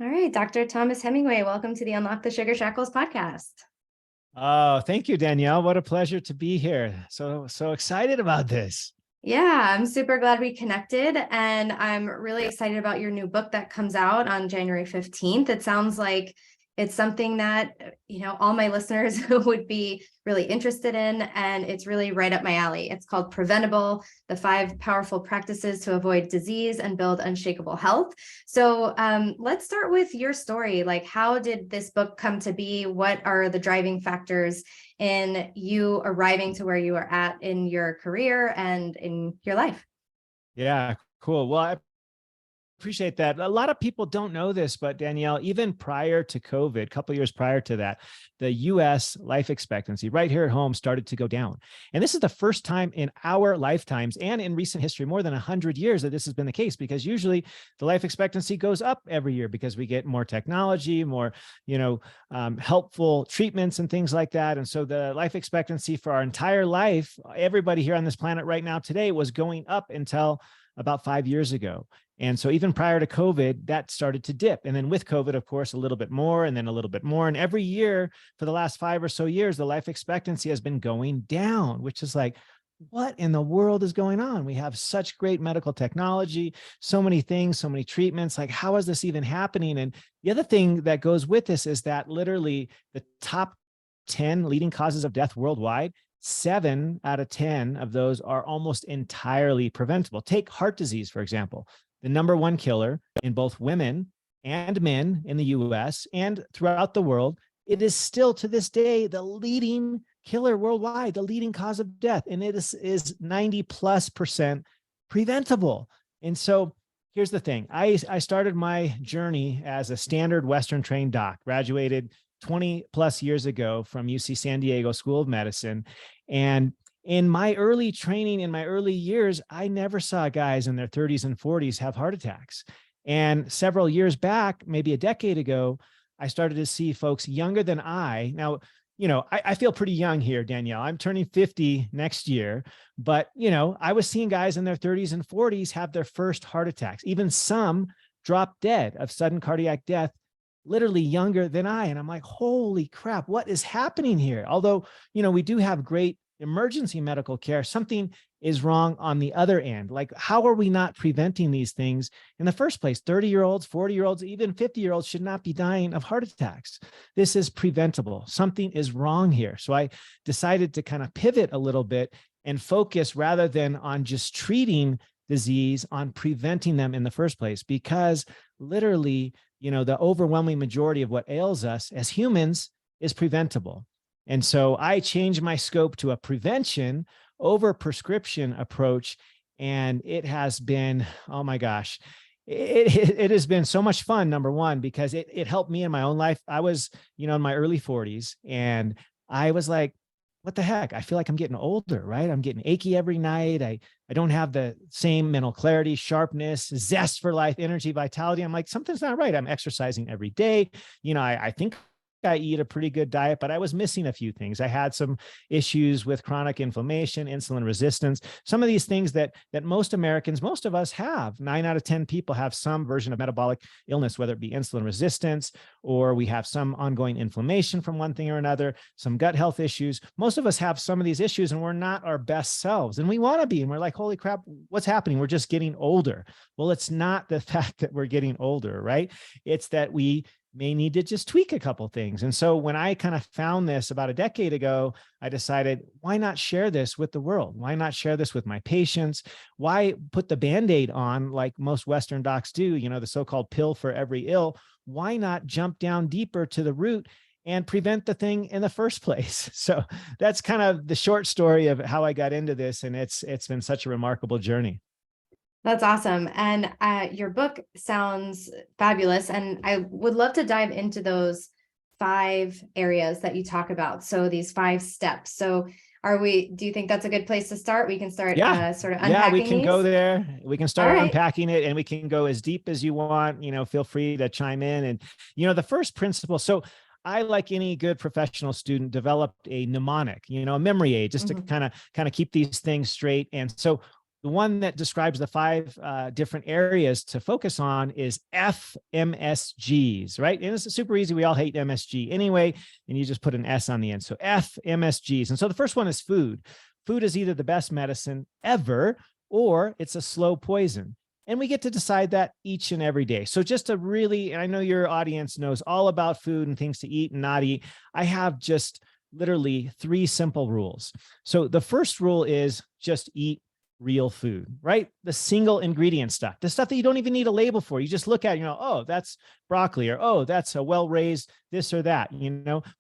All right, Dr. Thomas Hemingway, welcome to the Unlock the Sugar Shackles podcast. Oh, thank you, Danielle. What a pleasure to be here. So excited about this. Yeah, I'm super glad we connected, and I'm really excited about your new book that comes out on January 15th. It sounds like it's something that, all my listeners would be really interested in, and it's really right up my alley. It's called Preventable, the 5 powerful practices to avoid disease and build unshakable health. So let's start with your story. Like, how did this book come to be? What are the driving factors in you arriving to where you are at in your career and in your life? Yeah, cool. Well, I appreciate that. A lot of people don't know this, but Danielle, even prior to COVID, a couple of years prior to that, the US life expectancy right here at home started to go down. And this is the first time in our lifetimes and in recent history, more than 100 years, that this has been the case, because usually the life expectancy goes up every year because we get more technology, more, helpful treatments and things like that. And so the life expectancy for our entire life, everybody here on this planet right now today, was going up until about 5 years ago. And so even prior to COVID, that started to dip. And then with COVID, of course, a little bit more and then a little bit more. And every year for the last 5 or so years, the life expectancy has been going down, which is like, what in the world is going on? We have such great medical technology, so many things, so many treatments. Like, how is this even happening? And the other thing that goes with this is that literally the top 10 leading causes of death worldwide, 7 out of 10 of those are almost entirely preventable. Take heart disease, for example. The number 1 killer in both women and men in the US and throughout the world. It is still to this day the leading killer worldwide, the leading cause of death. And it is 90+% preventable. And so here's the thing. I started my journey as a standard Western trained doc, graduated 20 plus years ago from UC San Diego School of Medicine. And in my early training, in my early years, I never saw guys in their 30s and 40s have heart attacks. And several years back, maybe a decade ago, I started to see folks younger than I. Now, I feel pretty young here, Danielle. I'm turning 50 next year, but, I was seeing guys in their 30s and 40s have their first heart attacks. Even some drop dead of sudden cardiac death, literally younger than I. And I'm like, holy crap, what is happening here? Although, we do have great emergency medical care, something is wrong on the other end. Like, how are we not preventing these things in the first place? 30-year-olds, 40-year-olds, even 50-year-olds should not be dying of heart attacks. This is preventable. Something is wrong here. So I decided to kind of pivot a little bit and focus, rather than on just treating disease, on preventing them in the first place, because literally, the overwhelming majority of what ails us as humans is preventable. And so I changed my scope to a prevention over prescription approach. And it has been, oh my gosh, it has been so much fun, number one, because it helped me in my own life. I was, in my early 40s, and I was like, what the heck? I feel like I'm getting older, right? I'm getting achy every night. I don't have the same mental clarity, sharpness, zest for life, energy, vitality. I'm like, something's not right. I'm exercising every day. I think I eat a pretty good diet, but I was missing a few things. I had some issues with chronic inflammation, insulin resistance, some of these things that most Americans, most of us have. 9 out of 10 people have some version of metabolic illness, whether it be insulin resistance, or we have some ongoing inflammation from one thing or another, some gut health issues. Most of us have some of these issues, and we're not our best selves, and we want to be. And we're like, holy crap, what's happening? We're just getting older. Well, it's not the fact that we're getting older, right? It's that we may need to just tweak a couple things. And so when I kind of found this about a decade ago, I decided, why not share this with the world? Why not share this with my patients? Why put the Band-Aid on like most Western docs do, the so-called pill for every ill? Why not jump down deeper to the root and prevent the thing in the first place? So that's kind of the short story of how I got into this. And it's been such a remarkable journey. That's awesome. And your book sounds fabulous. And I would love to dive into those 5 areas that you talk about. So these 5 steps. So do you think that's a good place to start? We can start sort of unpacking Yeah, we can these? go there. We can start All right. unpacking it, and we can go as deep as you want. Feel free to chime in. And, the first principle. So I, like any good professional student, developed a mnemonic, a memory aid, just to kind of keep these things straight. And so The one that describes the 5 different areas to focus on is FMSGs, right? And it's super easy. We all hate MSG anyway, and you just put an S on the end. So FMSGs. And so the first one is food. Food is either the best medicine ever, or it's a slow poison. And we get to decide that each and every day. So just to really, and I know your audience knows all about food and things to eat and not eat. I have just literally 3 simple rules. So the first rule is just eat real food, right? The single ingredient stuff, the stuff that you don't even need a label for. You just look at it, oh, that's broccoli, or, oh, that's a well-raised this or that,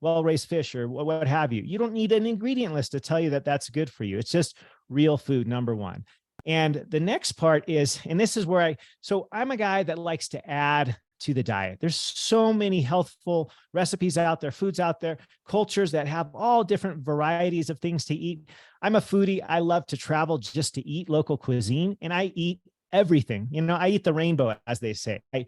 well-raised fish or what have you. You don't need an ingredient list to tell you that that's good for you. It's just real food, number one. And the next part is, and this is where I'm a guy that likes to add to the diet. There's so many healthful recipes out there, foods out there, cultures that have all different varieties of things to eat. I'm a foodie. I love to travel just to eat local cuisine, and I eat everything. I eat the rainbow, as they say. I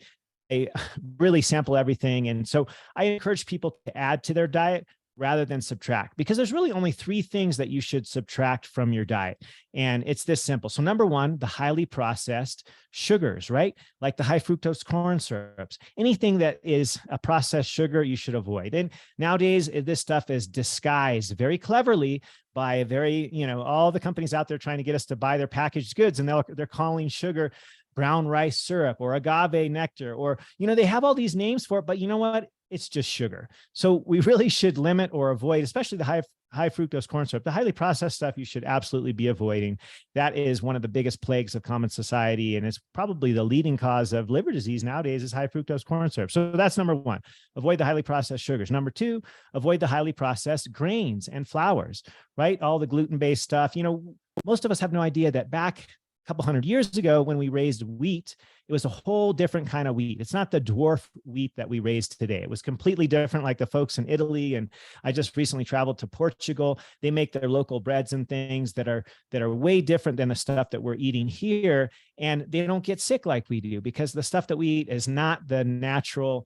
really sample everything. And so I encourage people to add to their diet rather than subtract, because there's really only 3 things that you should subtract from your diet. And it's this simple. So number one, the highly processed sugars, right? Like the high fructose corn syrups, anything that is a processed sugar, you should avoid. And nowadays, this stuff is disguised very cleverly by all the companies out there trying to get us to buy their packaged goods, and they're calling sugar brown rice syrup or agave nectar, or, they have all these names for it, but you know what? It's just sugar. So we really should limit or avoid, especially the high fructose corn syrup. The highly processed stuff you should absolutely be avoiding. That is one of the biggest plagues of common society, and it's probably the leading cause of liver disease nowadays is high fructose corn syrup. So that's number one. Avoid the highly processed sugars. Number two, avoid the highly processed grains and flours, right? All the gluten-based stuff. Most of us have no idea that back couple hundred years ago when we raised wheat, it was a whole different kind of wheat. It's not the dwarf wheat that we raised today. It was completely different, like the folks in Italy. And I just recently traveled to Portugal. They make their local breads and things that are way different than the stuff that we're eating here. And they don't get sick like we do, because the stuff that we eat is not the natural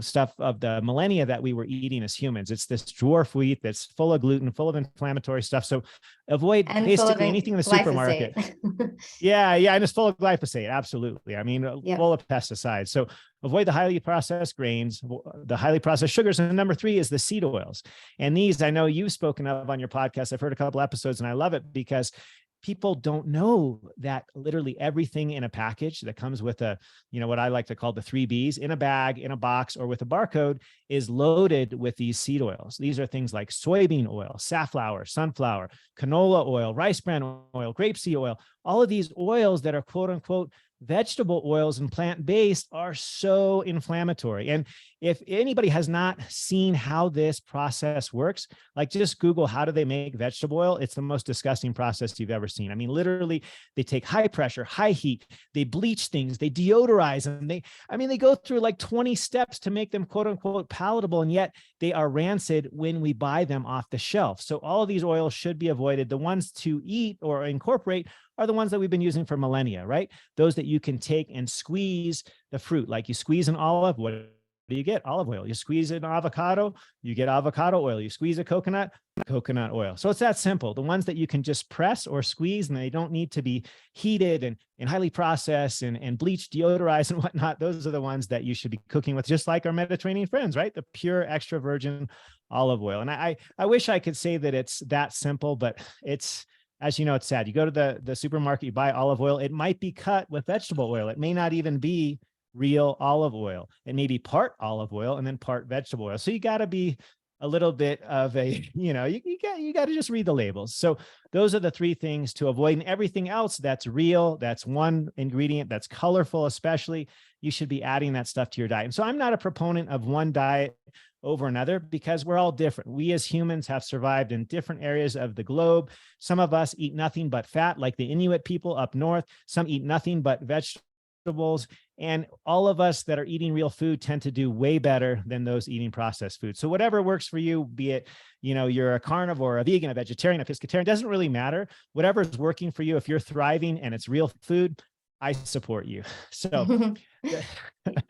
stuff of the millennia that we were eating as humans. It's this dwarf wheat that's full of gluten, full of inflammatory stuff. So avoid And basically anything in the supermarket. Yeah. And it's full of glyphosate. Absolutely. I mean, full of pesticides. So avoid the highly processed grains, the highly processed sugars. And number 3 is the seed oils. And these, I know you've spoken of on your podcast. I've heard a couple episodes, and I love it because people don't know that literally everything in a package that comes with what I like to call the 3 Bs, in a bag, in a box, or with a barcode, is loaded with these seed oils. These are things like soybean oil, safflower, sunflower, canola oil, rice bran oil, grapeseed oil. All of these oils that are quote unquote vegetable oils and plant-based are so inflammatory. And if anybody has not seen how this process works, like just Google, how do they make vegetable oil? It's the most disgusting process you've ever seen. I mean, literally, they take high pressure, high heat, they bleach things, they deodorize them. They go through like 20 steps to make them quote unquote palatable. And yet they are rancid when we buy them off the shelf. So all of these oils should be avoided. The ones to eat or incorporate are the ones that we've been using for millennia, right? Those that you can take and squeeze the fruit. Like you squeeze an olive, what do you get? Olive oil. You squeeze an avocado, you get avocado oil. You squeeze a coconut oil. So it's that simple. The ones that you can just press or squeeze, and they don't need to be heated and highly processed and bleached, deodorized and whatnot. Those are the ones that you should be cooking with, just like our Mediterranean friends, right? The pure extra virgin olive oil. And I wish I could say that it's that simple, but it's, as you know, it's sad. You go to the supermarket, you buy olive oil. It might be cut with vegetable oil. It may not even be real olive oil. It may be part olive oil and then part vegetable oil. So you got to be a little bit of a, you got to just read the labels. So those are the 3 things to avoid. And everything else that's real, that's one ingredient, that's colorful, especially, you should be adding that stuff to your diet. And so I'm not a proponent of one diet over another, because we're all different. We as humans have survived in different areas of the globe. Some of us eat nothing but fat, like the Inuit people up north. Some eat nothing but vegetables. And all of us that are eating real food tend to do way better than those eating processed food. So whatever works for you, be it, you're a carnivore, a vegan, a vegetarian, a pescatarian, doesn't really matter. Whatever is working for you, if you're thriving and it's real food, I support you. So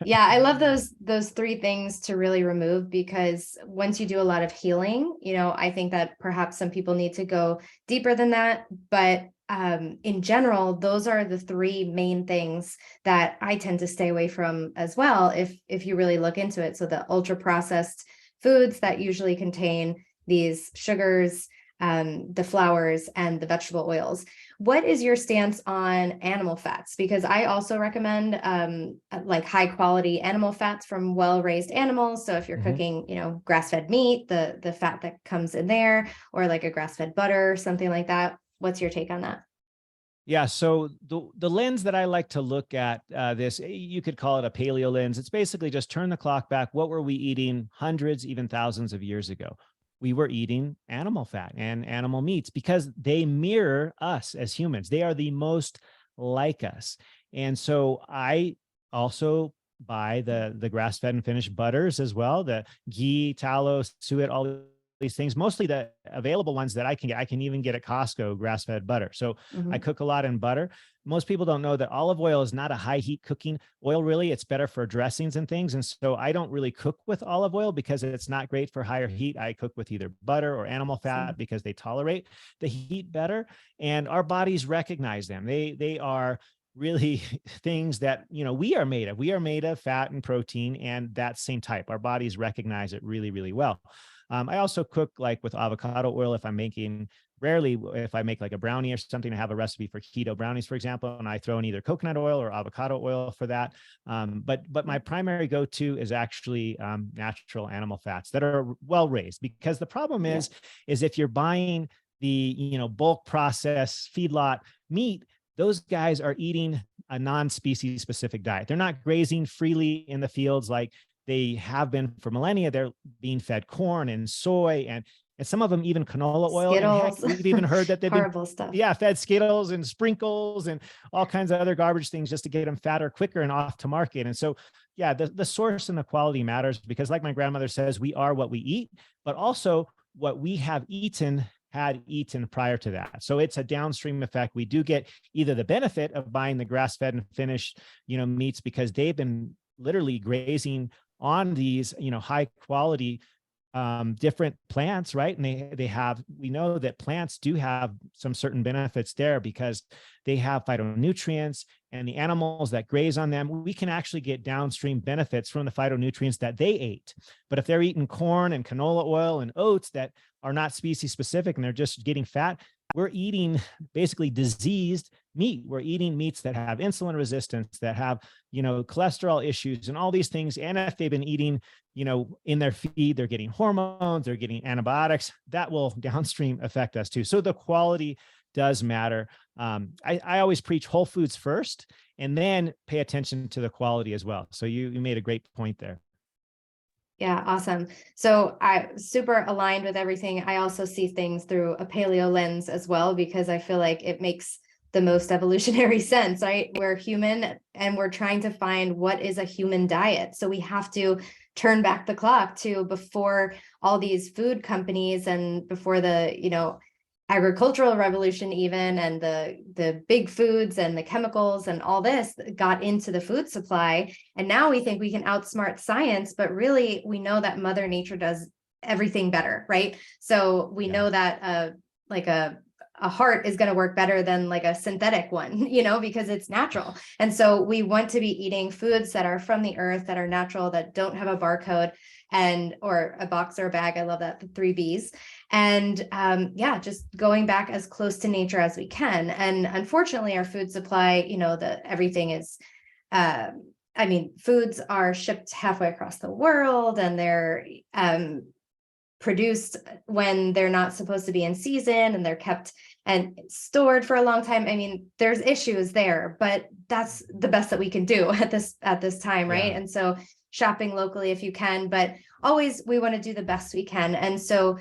yeah, I love those 3 things to really remove, because once you do a lot of healing, I think that perhaps some people need to go deeper than that. But in general, those are the three main things that I tend to stay away from as well, if you really look into it. So the ultra processed foods that usually contain these sugars, the flours, and the vegetable oils. What is your stance on animal fats? Because I also recommend like high quality animal fats from well-raised animals. So if you're cooking, grass-fed meat, the fat that comes in there, or like a grass-fed butter, something like that. What's your take on that? Yeah, so the lens that I like to look at this, you could call it a paleo lens. It's basically just turn the clock back. What were we eating hundreds, even thousands of years ago? We were eating animal fat and animal meats because they mirror us as humans. They are the most like us. And so I also buy the grass-fed and finished butters as well, the ghee, tallow, suet, all these things, mostly the available ones that I can get. I can even get at Costco grass-fed butter. So I cook a lot in butter. Most people don't know that olive oil is not a high heat cooking oil, really. It's better for dressings and things. And so I don't really cook with olive oil because it's not great for higher heat. I cook with either butter or animal fat because they tolerate the heat better. And our bodies recognize them. They are really things that, we are made of. We are made of fat and protein, and that same type. Our bodies recognize it really, really well. I also cook like with avocado oil if I'm making, rarely if I make like a brownie or something, I have a recipe for keto brownies, for example, and I throw in either coconut oil or avocado oil for that. But my primary go-to is actually natural animal fats that are well raised, because the problem is if you're buying the, bulk processed feedlot meat, those guys are eating a non-species specific diet. They're not grazing freely in the fields like they have been for millennia. They're being fed corn and soy and some of them even canola oil. Skittles. And heck, we've even heard that they've horrible been stuff. fed Skittles and sprinkles and all kinds of other garbage things just to get them fatter quicker and off to market. And so, the source and the quality matters, because like my grandmother says, we are what we eat, but also what we had eaten prior to that. So it's a downstream effect. We do get either the benefit of buying the grass-fed and finished, meats, because they've been literally grazing on these, high quality, different plants, right? And we know that plants do have some certain benefits there because they have phytonutrients, and the animals that graze on them, we can actually get downstream benefits from the phytonutrients that they ate. But if they're eating corn and canola oil and oats that are not species specific and they're just getting fat, we're eating basically diseased meat. We're eating meats that have insulin resistance, that have, cholesterol issues and all these things. And if they've been eating, in their feed, they're getting hormones, they're getting antibiotics, that will downstream affect us too. So the quality does matter. I always preach whole foods first and then pay attention to the quality as well. So you made a great point there. Yeah, awesome. So I super aligned with everything. I also see things through a paleo lens as well, because I feel like it makes the most evolutionary sense, right? We're human and we're trying to find what is a human diet. So we have to turn back the clock to before all these food companies and before the, agricultural revolution even, and the big foods and the chemicals and all this got into the food supply. And now we think we can outsmart science, but really we know that Mother Nature does everything better, right? So we know that like a heart is going to work better than like a synthetic one, because it's natural. And so we want to be eating foods that are from the earth, that are natural, that don't have a barcode or a box or a bag. I love that, the 3 Bs. And just going back as close to nature as we can. And unfortunately, our food supply, everything is, foods are shipped halfway across the world, and they're produced when they're not supposed to be in season, and they're kept and stored for a long time. There's issues there, but that's the best that we can do at this time, right? And so shopping locally if you can, but always we want to do the best we can. And so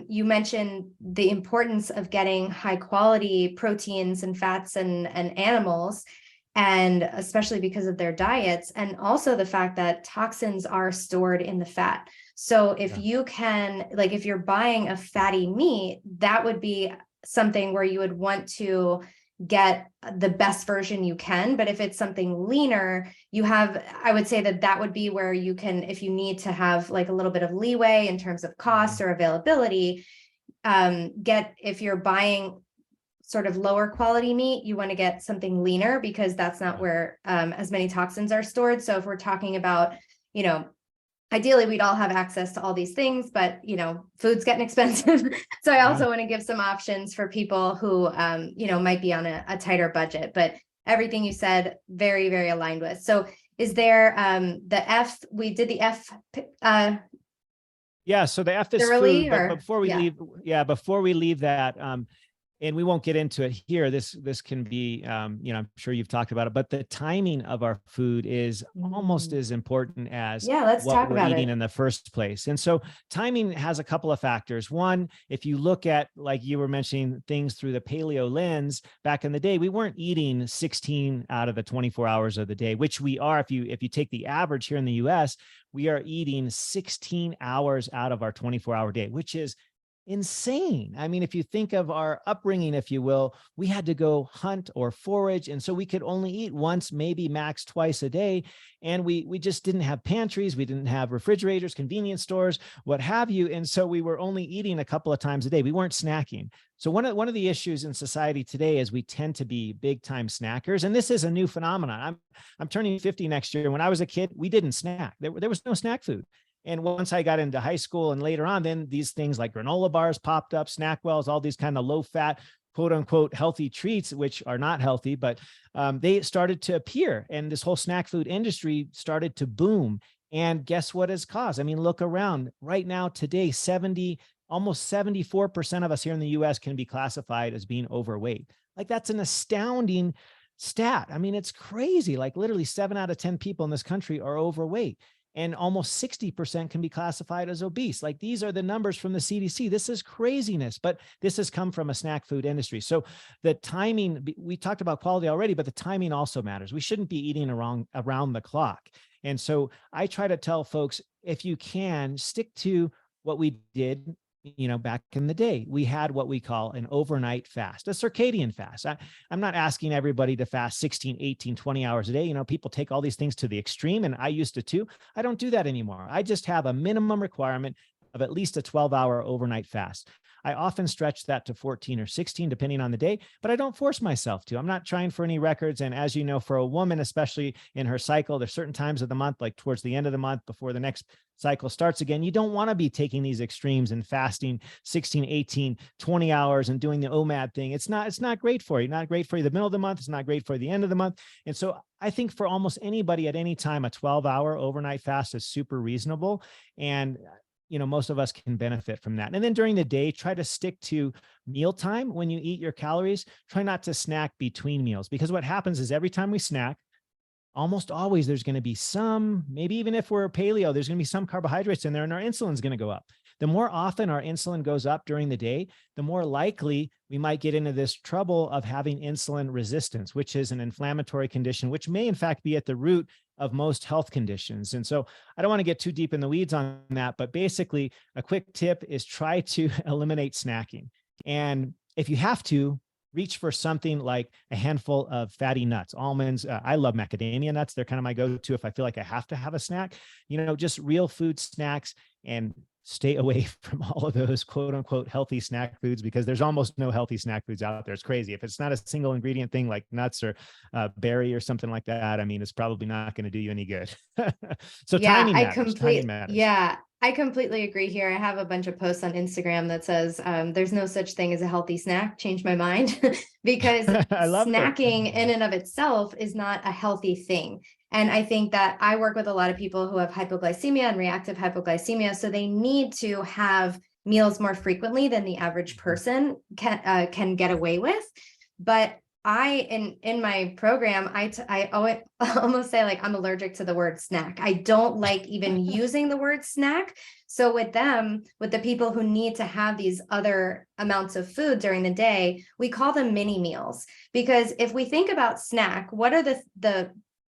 you mentioned the importance of getting high quality proteins and fats and animals, and especially because of their diets, and also the fact that toxins are stored in the fat. So if you can, like if you're buying a fatty meat, that would be something where you would want to get the best version you can. But if it's something leaner, I would say that would be where you can, if you need to have like a little bit of leeway in terms of cost or availability, if you're buying sort of lower quality meat, you want to get something leaner because that's not where as many toxins are stored. So if we're talking about, ideally we'd all have access to all these things, but food's getting expensive. So I also want to give some options for people who might be on a tighter budget. But everything you said, very, very aligned with. So is there we did the F Yeah, so the F is thoroughly, food, but or before we leave that, and we won't get into it here. This can be, I'm sure you've talked about it, but the timing of our food is almost as important as let's what talk we're about eating it. in the first place. And so timing has a couple of factors. One, if you look at, like you were mentioning, things through the paleo lens, back in the day, we weren't eating 16 out of the 24 hours of the day, which we are. If you take the average here in the US, we are eating 16 hours out of our 24-hour day, which is insane. I mean, if you think of our upbringing, if you will, we had to go hunt or forage. And so we could only eat once, maybe max twice a day. And we just didn't have pantries. We didn't have refrigerators, convenience stores, what have you. And so we were only eating a couple of times a day. We weren't snacking. So one of the issues in society today is we tend to be big time snackers. And this is a new phenomenon. I'm turning 50 next year. When I was a kid, we didn't snack. There was no snack food. And once I got into high school and later on, then these things like granola bars popped up, SnackWells, all these kind of low fat, quote unquote, healthy treats, which are not healthy, but they started to appear. And this whole snack food industry started to boom. And guess what has caused? I mean, look around right now today, almost 74% of us here in the US can be classified as being overweight. Like that's an astounding stat. I mean, it's crazy. Like literally 7 out of 10 people in this country are overweight. And almost 60% can be classified as obese. Like these are the numbers from the CDC. This is craziness, but this has come from a snack food industry. So the timing, we talked about quality already, but the timing also matters. We shouldn't be eating around the clock. And so I try to tell folks, if you can, stick to what we did. Back in the day, we had what we call an overnight fast, a circadian fast. I'm not asking everybody to fast 16, 18, 20 hours a day. People take all these things to the extreme, and I used to too. I don't do that anymore. I just have a minimum requirement of at least a 12-hour overnight fast. I often stretch that to 14 or 16, depending on the day, but I don't force myself to. I'm not trying for any records. And as you know, for a woman, especially in her cycle, there's certain times of the month, like towards the end of the month before the next cycle starts again, you don't want to be taking these extremes and fasting 16, 18, 20 hours and doing the OMAD thing. It's not great for you. Not great for you the middle of the month. It's not great for the end of the month. And so I think for almost anybody at any time, a 12-hour overnight fast is super reasonable. And most of us can benefit from that. And then during the day, try to stick to mealtime. When you eat your calories, try not to snack between meals, because what happens is every time we snack, almost always there's going to be some, maybe even if we're paleo, there's going to be some carbohydrates in there and our insulin's going to go up. The more often our insulin goes up during the day, the more likely we might get into this trouble of having insulin resistance, which is an inflammatory condition, which may in fact be at the root of most health conditions. And so I don't want to get too deep in the weeds on that, but basically a quick tip is try to eliminate snacking. And if you have to, reach for something like a handful of fatty nuts, almonds. I love macadamia nuts. They're kind of my go-to if I feel like I have to have a snack, just real food snacks, and stay away from all of those quote unquote healthy snack foods, because there's almost no healthy snack foods out there. It's crazy. If it's not a single ingredient thing like nuts or berry or something like that, I mean, it's probably not going to do you any good. So timing matters. Timing matters. Yeah, I completely agree here. I have a bunch of posts on Instagram that says there's no such thing as a healthy snack. Changed my mind because I love snacking that. in and of itself is not a healthy thing. And I think that I work with a lot of people who have hypoglycemia and reactive hypoglycemia. So they need to have meals more frequently than the average person can get away with. But in my program, I almost say like I'm allergic to the word snack. I don't like even using the word snack. So with the people who need to have these other amounts of food during the day, we call them mini meals. Because if we think about snack, what are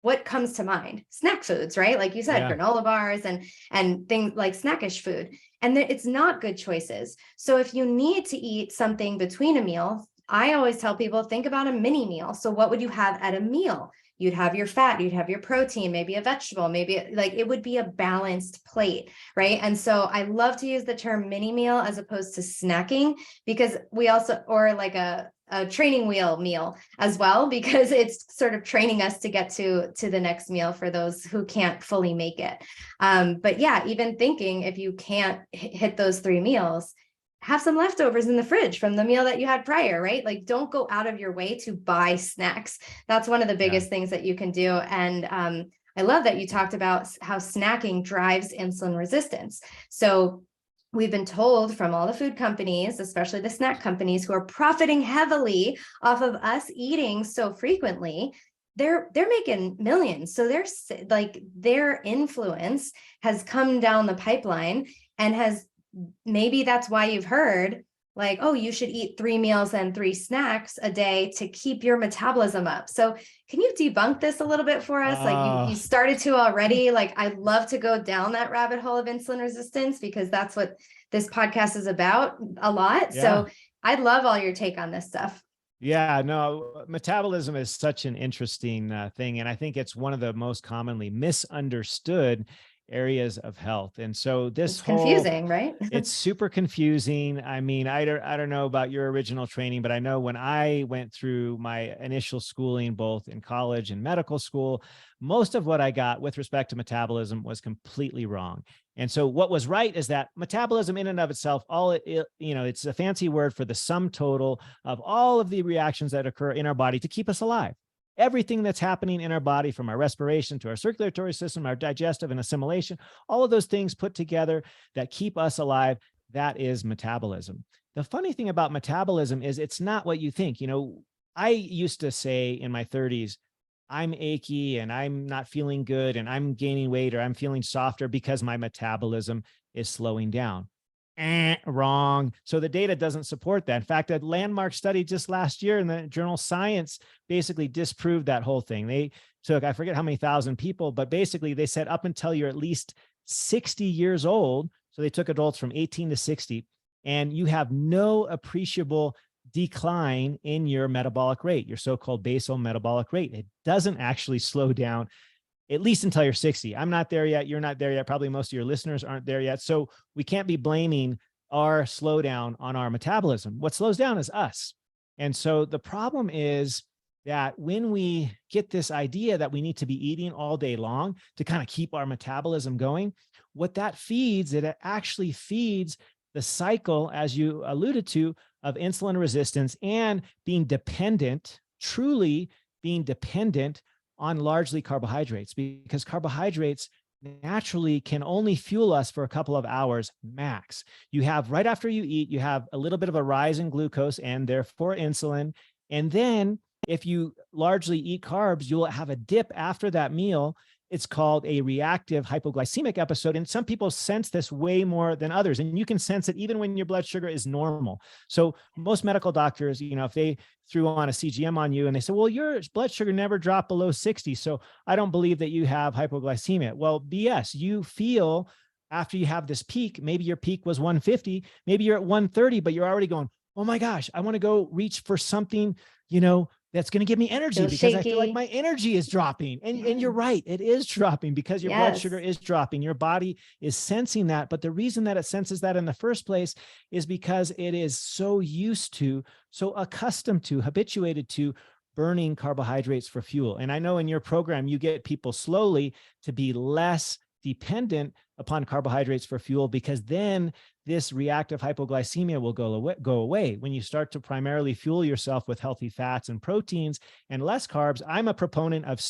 what comes to mind? Snack foods, right? Like you said, granola bars and things like snackish food. And it's not good choices. So if you need to eat something between a meal, I always tell people, think about a mini meal. So what would you have at a meal? You'd have your fat, you'd have your protein, maybe a vegetable, maybe like it would be a balanced plate, right? And so I love to use the term mini meal as opposed to snacking, because we also, or like a a training wheel meal as well, because it's sort of training us to get to the next meal for those who can't fully make it. But yeah, even thinking if you can't hit those 3 meals, have some leftovers in the fridge from the meal that you had prior, right? Like, don't go out of your way to buy snacks. That's one of the biggest things that you can do. And I love that you talked about how snacking drives insulin resistance. So we've been told from all the food companies, especially the snack companies who are profiting heavily off of us eating so frequently, they're making millions. So they're like, their influence has come down the pipeline, and has, maybe that's why you've heard like, oh, you should eat 3 meals and 3 snacks a day to keep your metabolism up. So can you debunk this a little bit for us? Like you started to already. Like, I'd love to go down that rabbit hole of insulin resistance, because that's what this podcast is about a lot. Yeah. So I'd love all your take on this stuff. Yeah, no, metabolism is such an interesting thing. And I think it's one of the most commonly misunderstood areas of health. And so this confusing, right? It's super confusing. I mean, I don't know about your original training, but I know when I went through my initial schooling, both in college and medical school, most of what I got with respect to metabolism was completely wrong. And so what was right is that metabolism in and of itself, it's a fancy word for the sum total of all of the reactions that occur in our body to keep us alive. Everything that's happening in our body, from our respiration to our circulatory system, our digestive and assimilation, all of those things put together that keep us alive, that is metabolism. The funny thing about metabolism is it's not what you think. You know, I used to say in my 30s, I'm achy and I'm not feeling good and I'm gaining weight or I'm feeling softer because my metabolism is slowing down. Wrong. So the data doesn't support that. In fact, a landmark study just last year in the journal Science basically disproved that whole thing. They took, I forget how many thousand people, but basically they said up until you're at least 60 years old. So they took adults from 18 to 60, and you have no appreciable decline in your metabolic rate, your so-called basal metabolic rate. It doesn't actually slow down, at least until you're 60. I'm not there yet. You're not there yet. Probably most of your listeners aren't there yet. So we can't be blaming our slowdown on our metabolism. What slows down is us. And so the problem is that when we get this idea that we need to be eating all day long to kind of keep our metabolism going, what that feeds, it actually feeds the cycle, as you alluded to, of insulin resistance and being dependent, truly being dependent on largely carbohydrates, because carbohydrates naturally can only fuel us for a couple of hours max. You have, right after you eat, you have a little bit of a rise in glucose and therefore insulin. And then if you largely eat carbs, you'll have a dip after that meal. It's called a reactive hypoglycemic episode. And some people sense this way more than others. And you can sense it even when your blood sugar is normal. So most medical doctors, if they threw on a CGM on you and they said, well, your blood sugar never dropped below 60. So I don't believe that you have hypoglycemia. Well, BS, you feel after you have this peak, maybe your peak was 150, maybe you're at 130, but you're already going, oh my gosh, I want to go reach for something, that's going to give me energy because shaky. I feel like my energy is dropping. And you're right. It is dropping because your blood sugar is dropping. Your body is sensing that. But the reason that it senses that in the first place is because it is so used to, so accustomed to, habituated to burning carbohydrates for fuel. And I know in your program, you get people slowly to be less dependent upon carbohydrates for fuel, because then this reactive hypoglycemia will go away when you start to primarily fuel yourself with healthy fats and proteins and less carbs. I'm a proponent of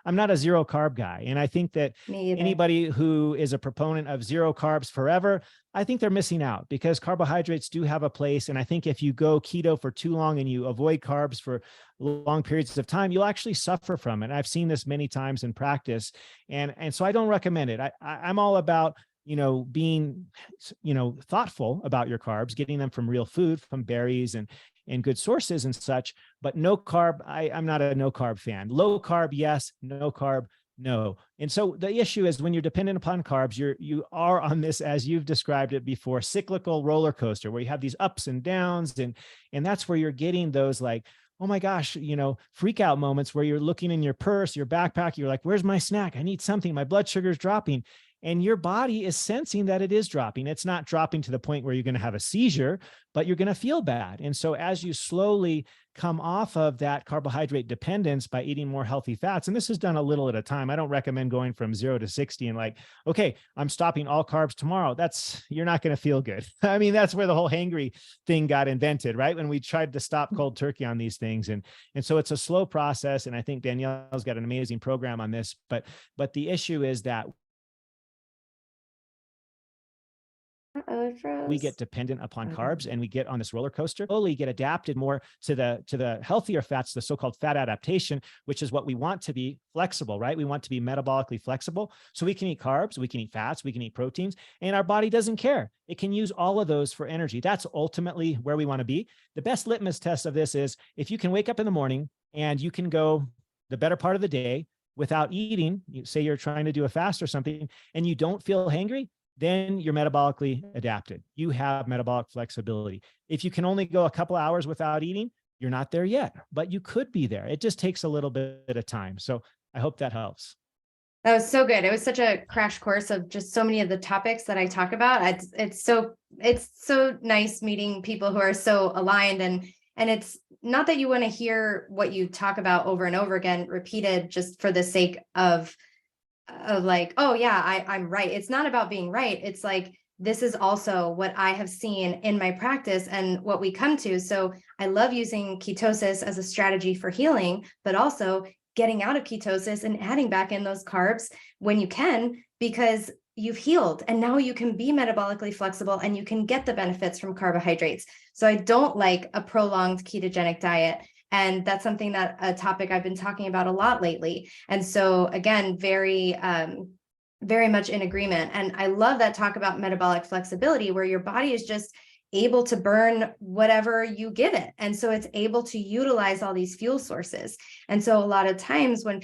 I'm not a zero carb guy. And I think that anybody who is a proponent of zero carbs forever, I think they're missing out, because carbohydrates do have a place. And I think if you go keto for too long and you avoid carbs for long periods of time, you'll actually suffer from it. I've seen this many times in practice. And so I don't recommend it. I'm all about being, thoughtful about your carbs, getting them from real food, from berries and good sources and such, but no carb. I'm not a no carb fan. Low carb, yes. No carb, no. And so the issue is when you're dependent upon carbs, you are on this, as you've described it before, cyclical roller coaster where you have these ups and downs. And that's where you're getting those like, oh my gosh, freak out moments where you're looking in your purse, your backpack, you're like, where's my snack? I need something. My blood sugar is dropping. and your body is sensing that it is dropping. It's not dropping to the point where you're going to have a seizure, but you're going to feel bad. And so as you slowly come off of that carbohydrate dependence by eating more healthy fats, and this is done a little at a time. I don't recommend going from 0 to 60 and like, okay, I'm stopping all carbs tomorrow. You're not going to feel good. I mean, that's where the whole hangry thing got invented, right? When we tried to stop cold turkey on these things. And so it's a slow process. And I think Danielle's got an amazing program on this, but the issue is that we get dependent upon carbs and we get on this roller coaster, slowly get adapted more to the healthier fats, the so-called fat adaptation, which is what we want to be flexible, right? We want to be metabolically flexible. So we can eat carbs, we can eat fats, we can eat proteins, and our body doesn't care. It can use all of those for energy. That's ultimately where we want to be. The best litmus test of this is if you can wake up in the morning and you can go the better part of the day without eating, say you're trying to do a fast or something, and you don't feel hangry, then you're metabolically adapted. You have metabolic flexibility. If you can only go a couple hours without eating, you're not there yet, but you could be there. It just takes a little bit of time. So I hope that helps. That was so good. It was such a crash course of just so many of the topics that I talk about. It's so nice meeting people who are so aligned, and it's not that you want to hear what you talk about over and over again, repeated just for the sake of like, oh yeah, I'm right. It's not about being right. It's like, this is also what I have seen in my practice and what we come to. So I love using ketosis as a strategy for healing, but also getting out of ketosis and adding back in those carbs when you can, because you've healed and now you can be metabolically flexible and you can get the benefits from carbohydrates. So I don't like a prolonged ketogenic diet. And that's something a topic I've been talking about a lot lately. And so again, very much in agreement. And I love that talk about metabolic flexibility, where your body is just able to burn whatever you give it. And so it's able to utilize all these fuel sources. And so a lot of times when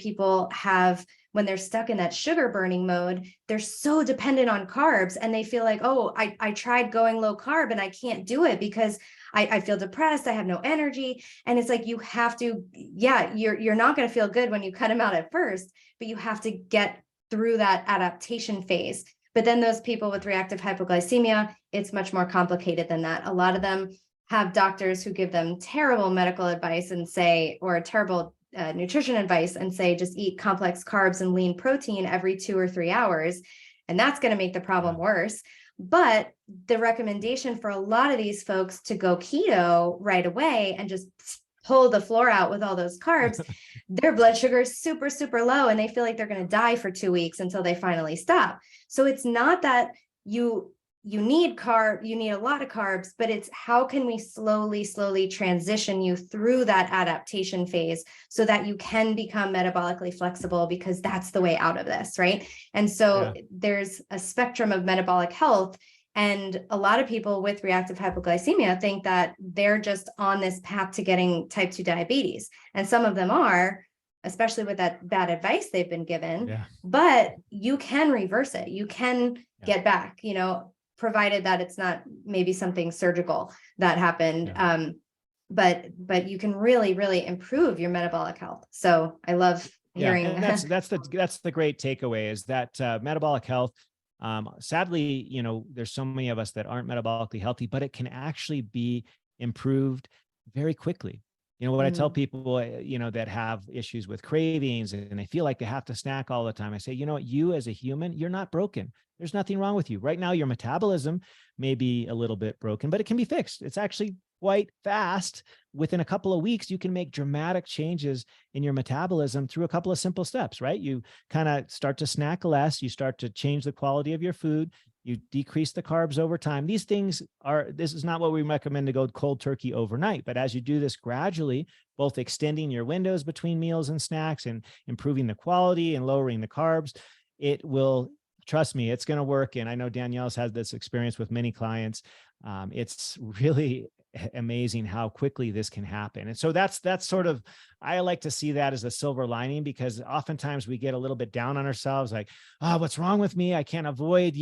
they're stuck in that sugar burning mode, they're so dependent on carbs and they feel like, oh, I tried going low carb and I can't do it because I feel depressed. I have no energy. And it's like, you have to, you're not going to feel good when you cut them out at first, but you have to get through that adaptation phase. But then those people with reactive hypoglycemia, it's much more complicated than that. A lot of them have doctors who give them terrible medical advice and say, or terrible nutrition advice and say, just eat complex carbs and lean protein every 2 or 3 hours. And that's going to make the problem worse. But the recommendation for a lot of these folks to go keto right away and just pull the floor out with all those carbs, their blood sugar is super, super low and they feel like they're going to die for 2 weeks until they finally stop. So it's not that you need a lot of carbs, but it's how can we slowly transition you through that adaptation phase so that you can become metabolically flexible, because that's the way out of this, right? And so there's a spectrum of metabolic health. And a lot of people with reactive hypoglycemia think that they're just on this path to getting type 2 diabetes. And some of them are, especially with that bad advice they've been given, but you can reverse it. You can get back, provided that it's not maybe something surgical that happened. But you can really, really improve your metabolic health. So I love hearing. And that's the great takeaway, is that metabolic health, sadly, there's so many of us that aren't metabolically healthy, but it can actually be improved very quickly. What I tell people, that have issues with cravings and they feel like they have to snack all the time, I say, you as a human, you're not broken. There's nothing wrong with you. Right now, your metabolism may be a little bit broken, but it can be fixed. It's actually quite fast. Within a couple of weeks, you can make dramatic changes in your metabolism through a couple of simple steps, right? You kind of start to snack less. You start to change the quality of your food. You decrease the carbs over time. This is not what we recommend to go cold turkey overnight, but as you do this gradually, both extending your windows between meals and snacks and improving the quality and lowering the carbs, it will, trust me, it's going to work. And I know Danielle's had this experience with many clients. It's really amazing how quickly this can happen. And so that's sort of, I like to see that as a silver lining, because oftentimes we get a little bit down on ourselves, like, oh, what's wrong with me? I can't avoid,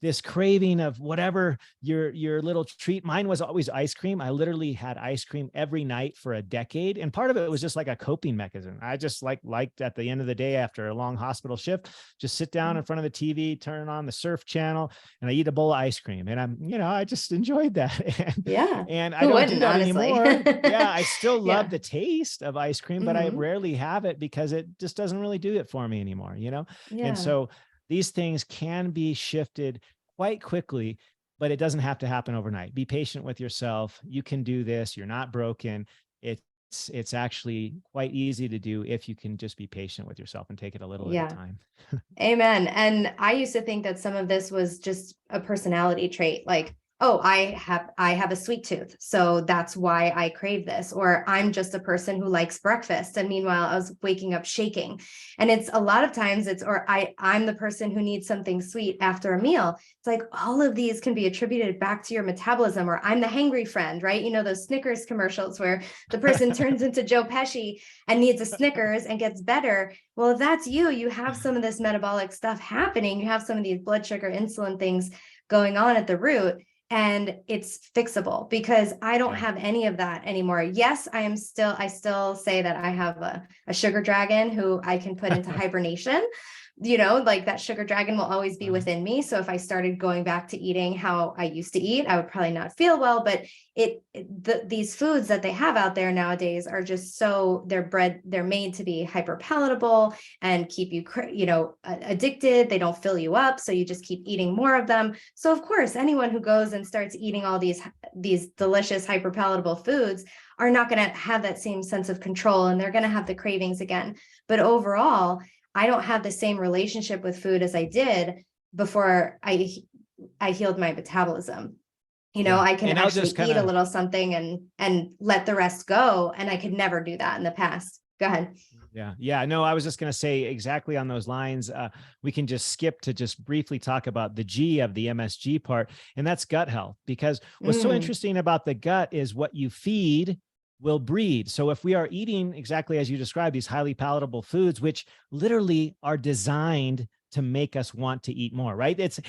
this craving of whatever your little treat. Mine was always ice cream. I literally had ice cream every night for a decade. And part of it was just like a coping mechanism. I just liked at the end of the day, after a long hospital shift, just sit down in front of the TV, turn on the surf channel, and I eat a bowl of ice cream. And I just enjoyed that. Yeah. And I Who don't do wouldn't, that honestly? anymore. Yeah, I still love Yeah. the taste of ice cream, but I Hmm. rarely have it because it just doesn't really do it for me anymore, And Yeah. so these things can be shifted quite quickly, but it doesn't have to happen overnight. Be patient with yourself. You can do this. You're not broken. It's actually quite easy to do if you can just be patient with yourself and take it a little at a Yeah. time. Amen. And I used to think that some of this was just a personality trait, like, oh, I have a sweet tooth, so that's why I crave this, or I'm just a person who likes breakfast, and meanwhile I was waking up shaking. And it's a lot of times I'm the person who needs something sweet after a meal. It's like all of these can be attributed back to your metabolism, or I'm the hangry friend, right? Those Snickers commercials where the person turns into Joe Pesci and needs a Snickers and gets better. Well, if that's you, you have some of this metabolic stuff happening. You have some of these blood sugar, insulin things going on at the root, and it's fixable, because I don't Yeah. have any of that anymore. Yes, I still say that I have a sugar dragon who I can put into hibernation. Like that sugar dragon will always be within me. So if I started going back to eating how I used to eat, I would probably not feel well. But these foods that they have out there nowadays are just so, they're made to be hyper palatable and keep you, addicted. They don't fill you up, so you just keep eating more of them. So of course, anyone who goes and starts eating all these delicious hyper palatable foods are not going to have that same sense of control, and they're going to have the cravings again. But overall, I don't have the same relationship with food as I did before I healed my metabolism. Yeah. I can And I'll actually just kind eat a of, little something and let the rest go. And I could never do that in the past. Go ahead. yeah. Yeah. No, I was just going to say exactly on those lines. We can just skip to just briefly talk about the G of the MSG part, and that's gut health. Because what's so Mm, interesting about the gut is what you feed will breed. So if we are eating exactly as you described, these highly palatable foods, which literally are designed to make us want to eat more, right? It's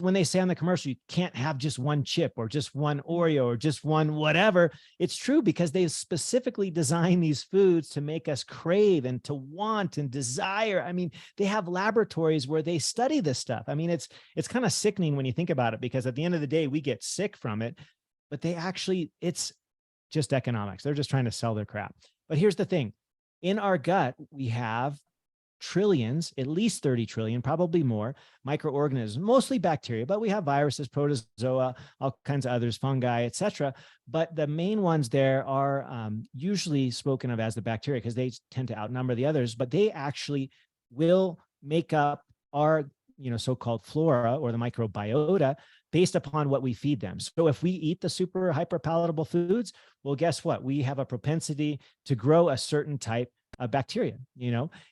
when they say on the commercial, you can't have just one chip or just one Oreo or just one whatever. It's true, because they specifically design these foods to make us crave and to want and desire. I mean, they have laboratories where they study this stuff. I mean, it's kind of sickening when you think about it, because at the end of the day, we get sick from it, but it's just economics. They're just trying to sell their crap. But here's the thing. In our gut, we have trillions, at least 30 trillion, probably more, microorganisms, mostly bacteria, but we have viruses, protozoa, all kinds of others, fungi, etc. But the main ones there are usually spoken of as the bacteria, because they tend to outnumber the others, but they actually will make up our so-called flora, or the microbiota, based upon what we feed them. So if we eat the super hyper palatable foods, well, guess what? We have a propensity to grow a certain type of bacteria,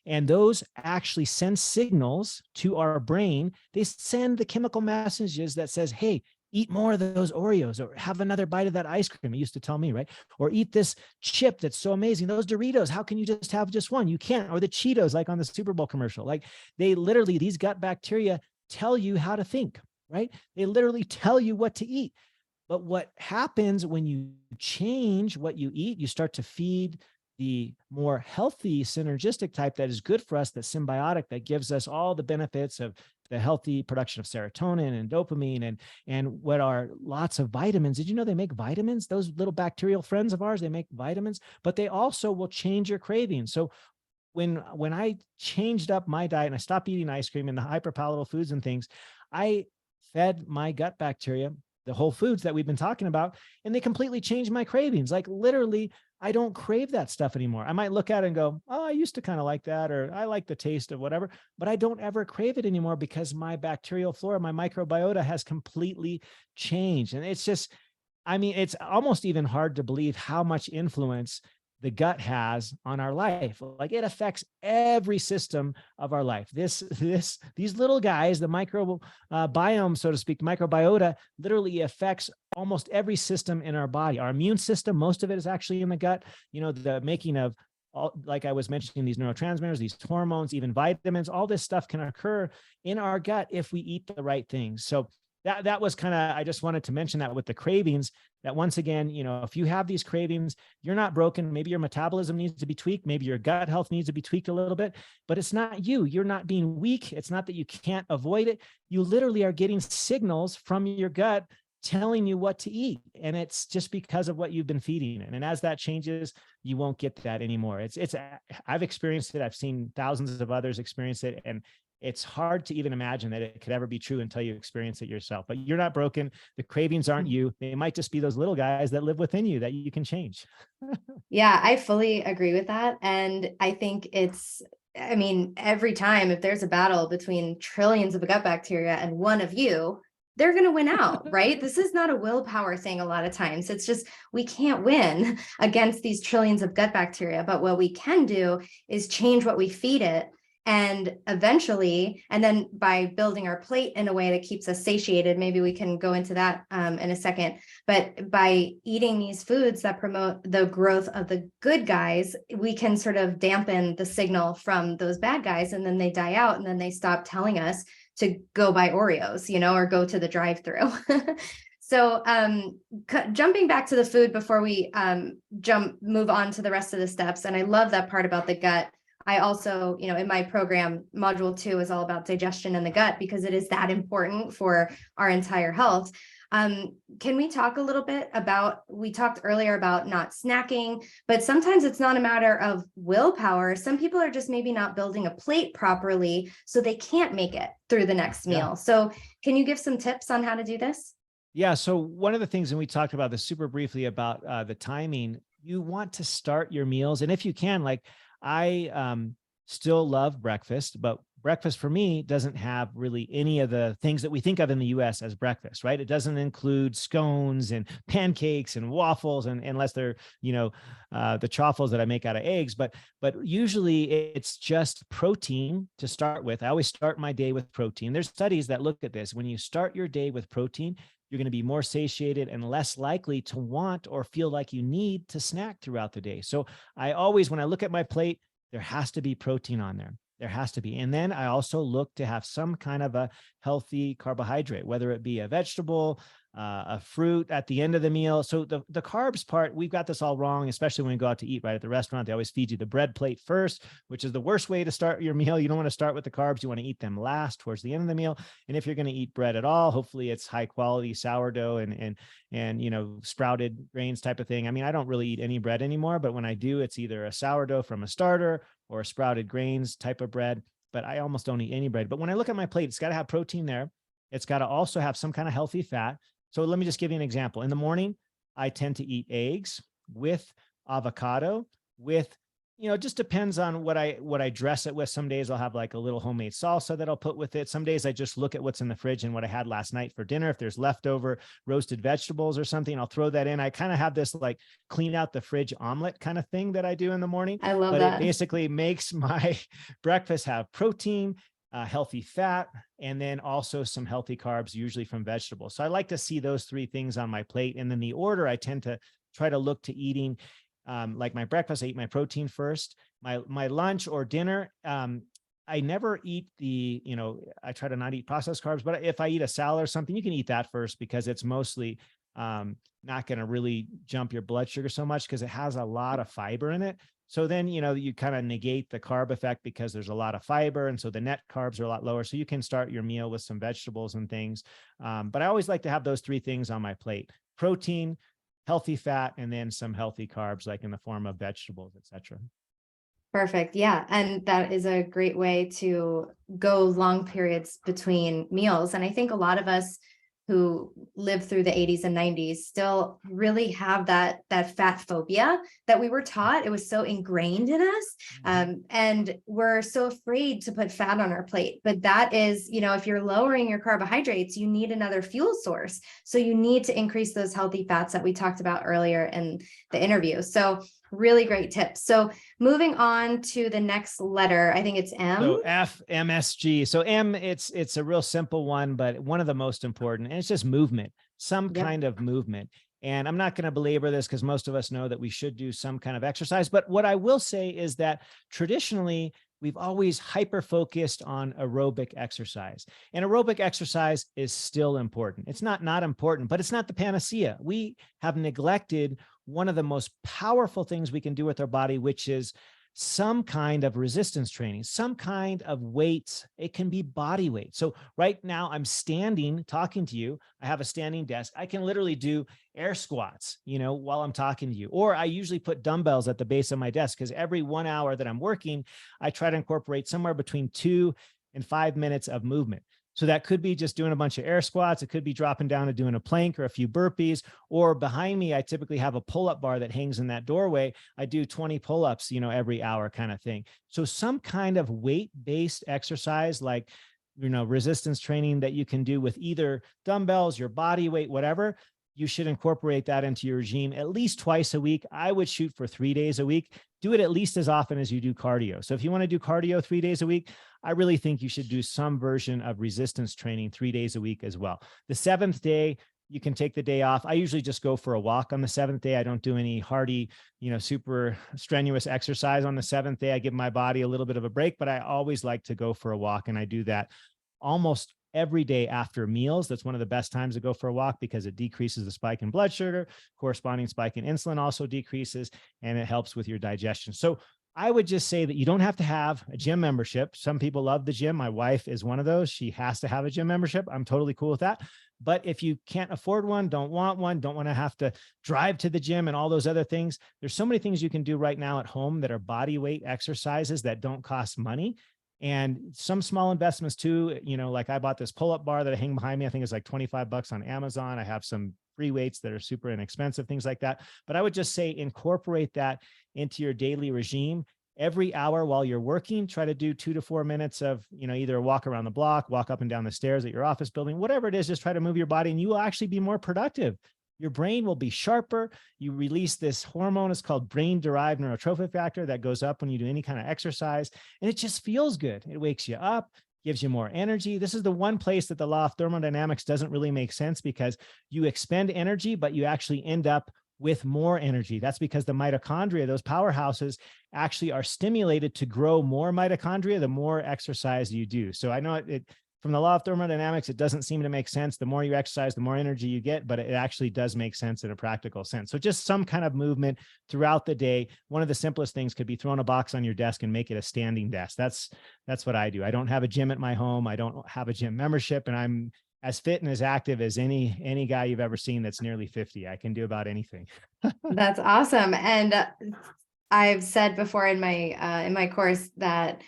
and those actually send signals to our brain. They send the chemical messages that says, hey, eat more of those Oreos, or have another bite of that ice cream. It used to tell me, right? Or eat this chip that's so amazing. Those Doritos, how can you just have just one? You can't. Or the Cheetos, like on the Super Bowl commercial. Like, they literally, these gut bacteria tell you how to think, right? They literally tell you what to eat. But what happens when you change what you eat, you start to feed the more healthy synergistic type that is good for us, that's symbiotic, that gives us all the benefits of the healthy production of serotonin and dopamine and what are lots of vitamins. Did you know they make vitamins? Those little bacterial friends of ours, they make vitamins, but they also will change your cravings. So when I changed up my diet and I stopped eating ice cream and the hyperpalatable foods and things, I fed my gut bacteria the whole foods that we've been talking about, and they completely changed my cravings. Like, literally, I don't crave that stuff anymore. I might look at it and go, oh, I used to kind of like that, or I like the taste of whatever, but I don't ever crave it anymore, because my bacterial flora, my microbiota has completely changed. And it's just, I mean, it's almost even hard to believe how much influence the gut has on our life. Like, it affects every system of our life. These little guys, the microbiome, so to speak, microbiota, literally affects almost every system in our body. Our immune system, most of it is actually in the gut. The making of all, like I was mentioning, these neurotransmitters, these hormones, even vitamins, all this stuff can occur in our gut if we eat the right things. So that was kind of, I just wanted to mention that with the cravings, that once again, if you have these cravings, you're not broken. Maybe your metabolism needs to be tweaked. Maybe your gut health needs to be tweaked a little bit, but it's not you. You're not being weak. It's not that you can't avoid it. You literally are getting signals from your gut telling you what to eat. And it's just because of what you've been feeding it. And as that changes, you won't get that anymore. I've experienced it. I've seen thousands of others experience it. And it's hard to even imagine that it could ever be true until you experience it yourself. But you're not broken. The cravings aren't you. They might just be those little guys that live within you that you can change. Yeah, I fully agree with that. And I think every time if there's a battle between trillions of gut bacteria and one of you, they're going to win out, right? This is not a willpower thing a lot of times. It's just, we can't win against these trillions of gut bacteria. But what we can do is change what we feed it. And eventually, and then by building our plate in a way that keeps us satiated, maybe we can go into that in a second, but by eating these foods that promote the growth of the good guys, we can sort of dampen the signal from those bad guys, and then they die out, and then they stop telling us to go buy Oreos, or go to the drive-through. So jumping back to the food before we move on to the rest of the steps, and I love that part about the gut. I also, in my program, module 2 is all about digestion in the gut because it is that important for our entire health. Can we talk a little bit we talked earlier about not snacking, but sometimes it's not a matter of willpower. Some people are just maybe not building a plate properly, so they can't make it through the next meal. Yeah. So can you give some tips on how to do this? Yeah. So one of the things, and we talked about this super briefly about the timing, you want to start your meals. And if you can, like I still love breakfast, but breakfast for me doesn't have really any of the things that we think of in the US as breakfast, right? It doesn't include scones and pancakes and waffles, and unless they're, the chaffles that I make out of eggs, but usually it's just protein to start with. I always start my day with protein. There's studies that look at this. When you start your day with protein, you're going to be more satiated and less likely to want or feel like you need to snack throughout the day. So I always, when I look at my plate, there has to be protein on there. There has to be. And then I also look to have some kind of a healthy carbohydrate, whether it be a vegetable, a fruit at the end of the meal. So the carbs part, we've got this all wrong, especially when we go out to eat, right? At the restaurant, they always feed you the bread plate first, which is the worst way to start your meal. You don't want to start with the carbs. You want to eat them last towards the end of the meal. And if you're going to eat bread at all, hopefully it's high quality sourdough and sprouted grains type of thing. I mean, I don't really eat any bread anymore, but when I do, it's either a sourdough from a starter or a sprouted grains type of bread, but I almost don't eat any bread. But when I look at my plate, it's got to have protein there. It's got to also have some kind of healthy fat. So let me just give you an example. In the morning, I tend to eat eggs with avocado with, it just depends on what I dress it with. Some days I'll have like a little homemade salsa that I'll put with it. Some days I just look at what's in the fridge and what I had last night for dinner. If there's leftover roasted vegetables or something, I'll throw that in. I kind of have this like clean out the fridge omelet kind of thing that I do in the morning. I love that. It basically makes my breakfast have protein, healthy fat, and then also some healthy carbs, usually from vegetables. So I like to see those 3 things on my plate. And then the order I tend to try to look to eating, like my breakfast, I eat my protein first. My lunch or dinner, I never eat I try to not eat processed carbs, but if I eat a salad or something, you can eat that first because it's mostly not going to really jump your blood sugar so much because it has a lot of fiber in it. So then, you kind of negate the carb effect because there's a lot of fiber. And so the net carbs are a lot lower. So you can start your meal with some vegetables and things. But I always like to have those 3 things on my plate: protein, healthy fat, and then some healthy carbs, like in the form of vegetables, et cetera. Perfect. Yeah. And that is a great way to go long periods between meals. And I think a lot of us who lived through the 80s and 90s still really have that fat phobia that we were taught. It was so ingrained in us. And we're so afraid to put fat on our plate. But that is, if you're lowering your carbohydrates, you need another fuel source. So you need to increase those healthy fats that we talked about earlier in the interview. So really great tips. So moving on to the next letter, I think it's M. So F, MSG. So M, it's a real simple one, but one of the most important, and it's just movement. some Yep. kind of movement. And I'm not going to belabor this because most of us know that we should do some kind of exercise. But what I will say is that traditionally, we've always hyper-focused on aerobic exercise. And aerobic exercise is still important. It's not important, but it's not the panacea. We have neglected one of the most powerful things we can do with our body, which is some kind of resistance training, some kind of weights. It can be body weight. So right now I'm standing talking to you. I have a standing desk. I can literally do air squats, while I'm talking to you. Or I usually put dumbbells at the base of my desk because every 1 hour that I'm working, I try to incorporate somewhere between 2 and 5 minutes of movement. So that could be just doing a bunch of air squats. It could be dropping down and doing a plank or a few burpees. Or behind me, I typically have a pull-up bar that hangs in that doorway. I do 20 pull-ups, every hour kind of thing. So some kind of weight-based exercise like, resistance training that you can do with either dumbbells, your body weight, whatever, you should incorporate that into your regime at least twice a week. I would shoot for 3 days a week. Do it at least as often as you do cardio. So if you want to do cardio 3 days a week, I really think you should do some version of resistance training 3 days a week as well. The 7th day, you can take the day off. I usually just go for a walk on the 7th day. I don't do any hardy, super strenuous exercise on the 7th day. I give my body a little bit of a break, but I always like to go for a walk. And I do that almost every day after meals. That's one of the best times to go for a walk because it decreases the spike in blood sugar, corresponding spike in insulin also decreases, and it helps with your digestion. So I would just say that you don't have to have a gym membership. Some people love the gym. My wife is one of those. She has to have a gym membership. I'm totally cool with that. But if you can't afford one, don't want to have to drive to the gym and all those other things, there's so many things you can do right now at home that are body weight exercises that don't cost money. And some small investments too, like I bought this pull-up bar that I hang behind me. I think it's like $25 on Amazon. I have some free weights that are super inexpensive, things like that. But I would just say incorporate that into your daily regime. Every hour while you're working, try to do 2 to 4 minutes of, either a walk around the block, walk up and down the stairs at your office building, whatever it is, just try to move your body and you will actually be more productive. Your brain will be sharper. You release this hormone. It's called brain-derived neurotrophic factor that goes up when you do any kind of exercise. And it just feels good. It wakes you up, gives you more energy. This is the one place that the law of thermodynamics doesn't really make sense because you expend energy, but you actually end up with more energy. That's because the mitochondria, those powerhouses, actually are stimulated to grow more mitochondria the more exercise you do. So I know it from the law of thermodynamics, it doesn't seem to make sense. The more you exercise, the more energy you get, but it actually does make sense in a practical sense. So just some kind of movement throughout the day. One of the simplest things could be throwing a box on your desk and make it a standing desk. That's what I do. I don't have a gym at my home. I don't have a gym membership, and I'm as fit and as active as any guy you've ever seen that's nearly 50. I can do about anything. That's awesome. And I've said before in my course that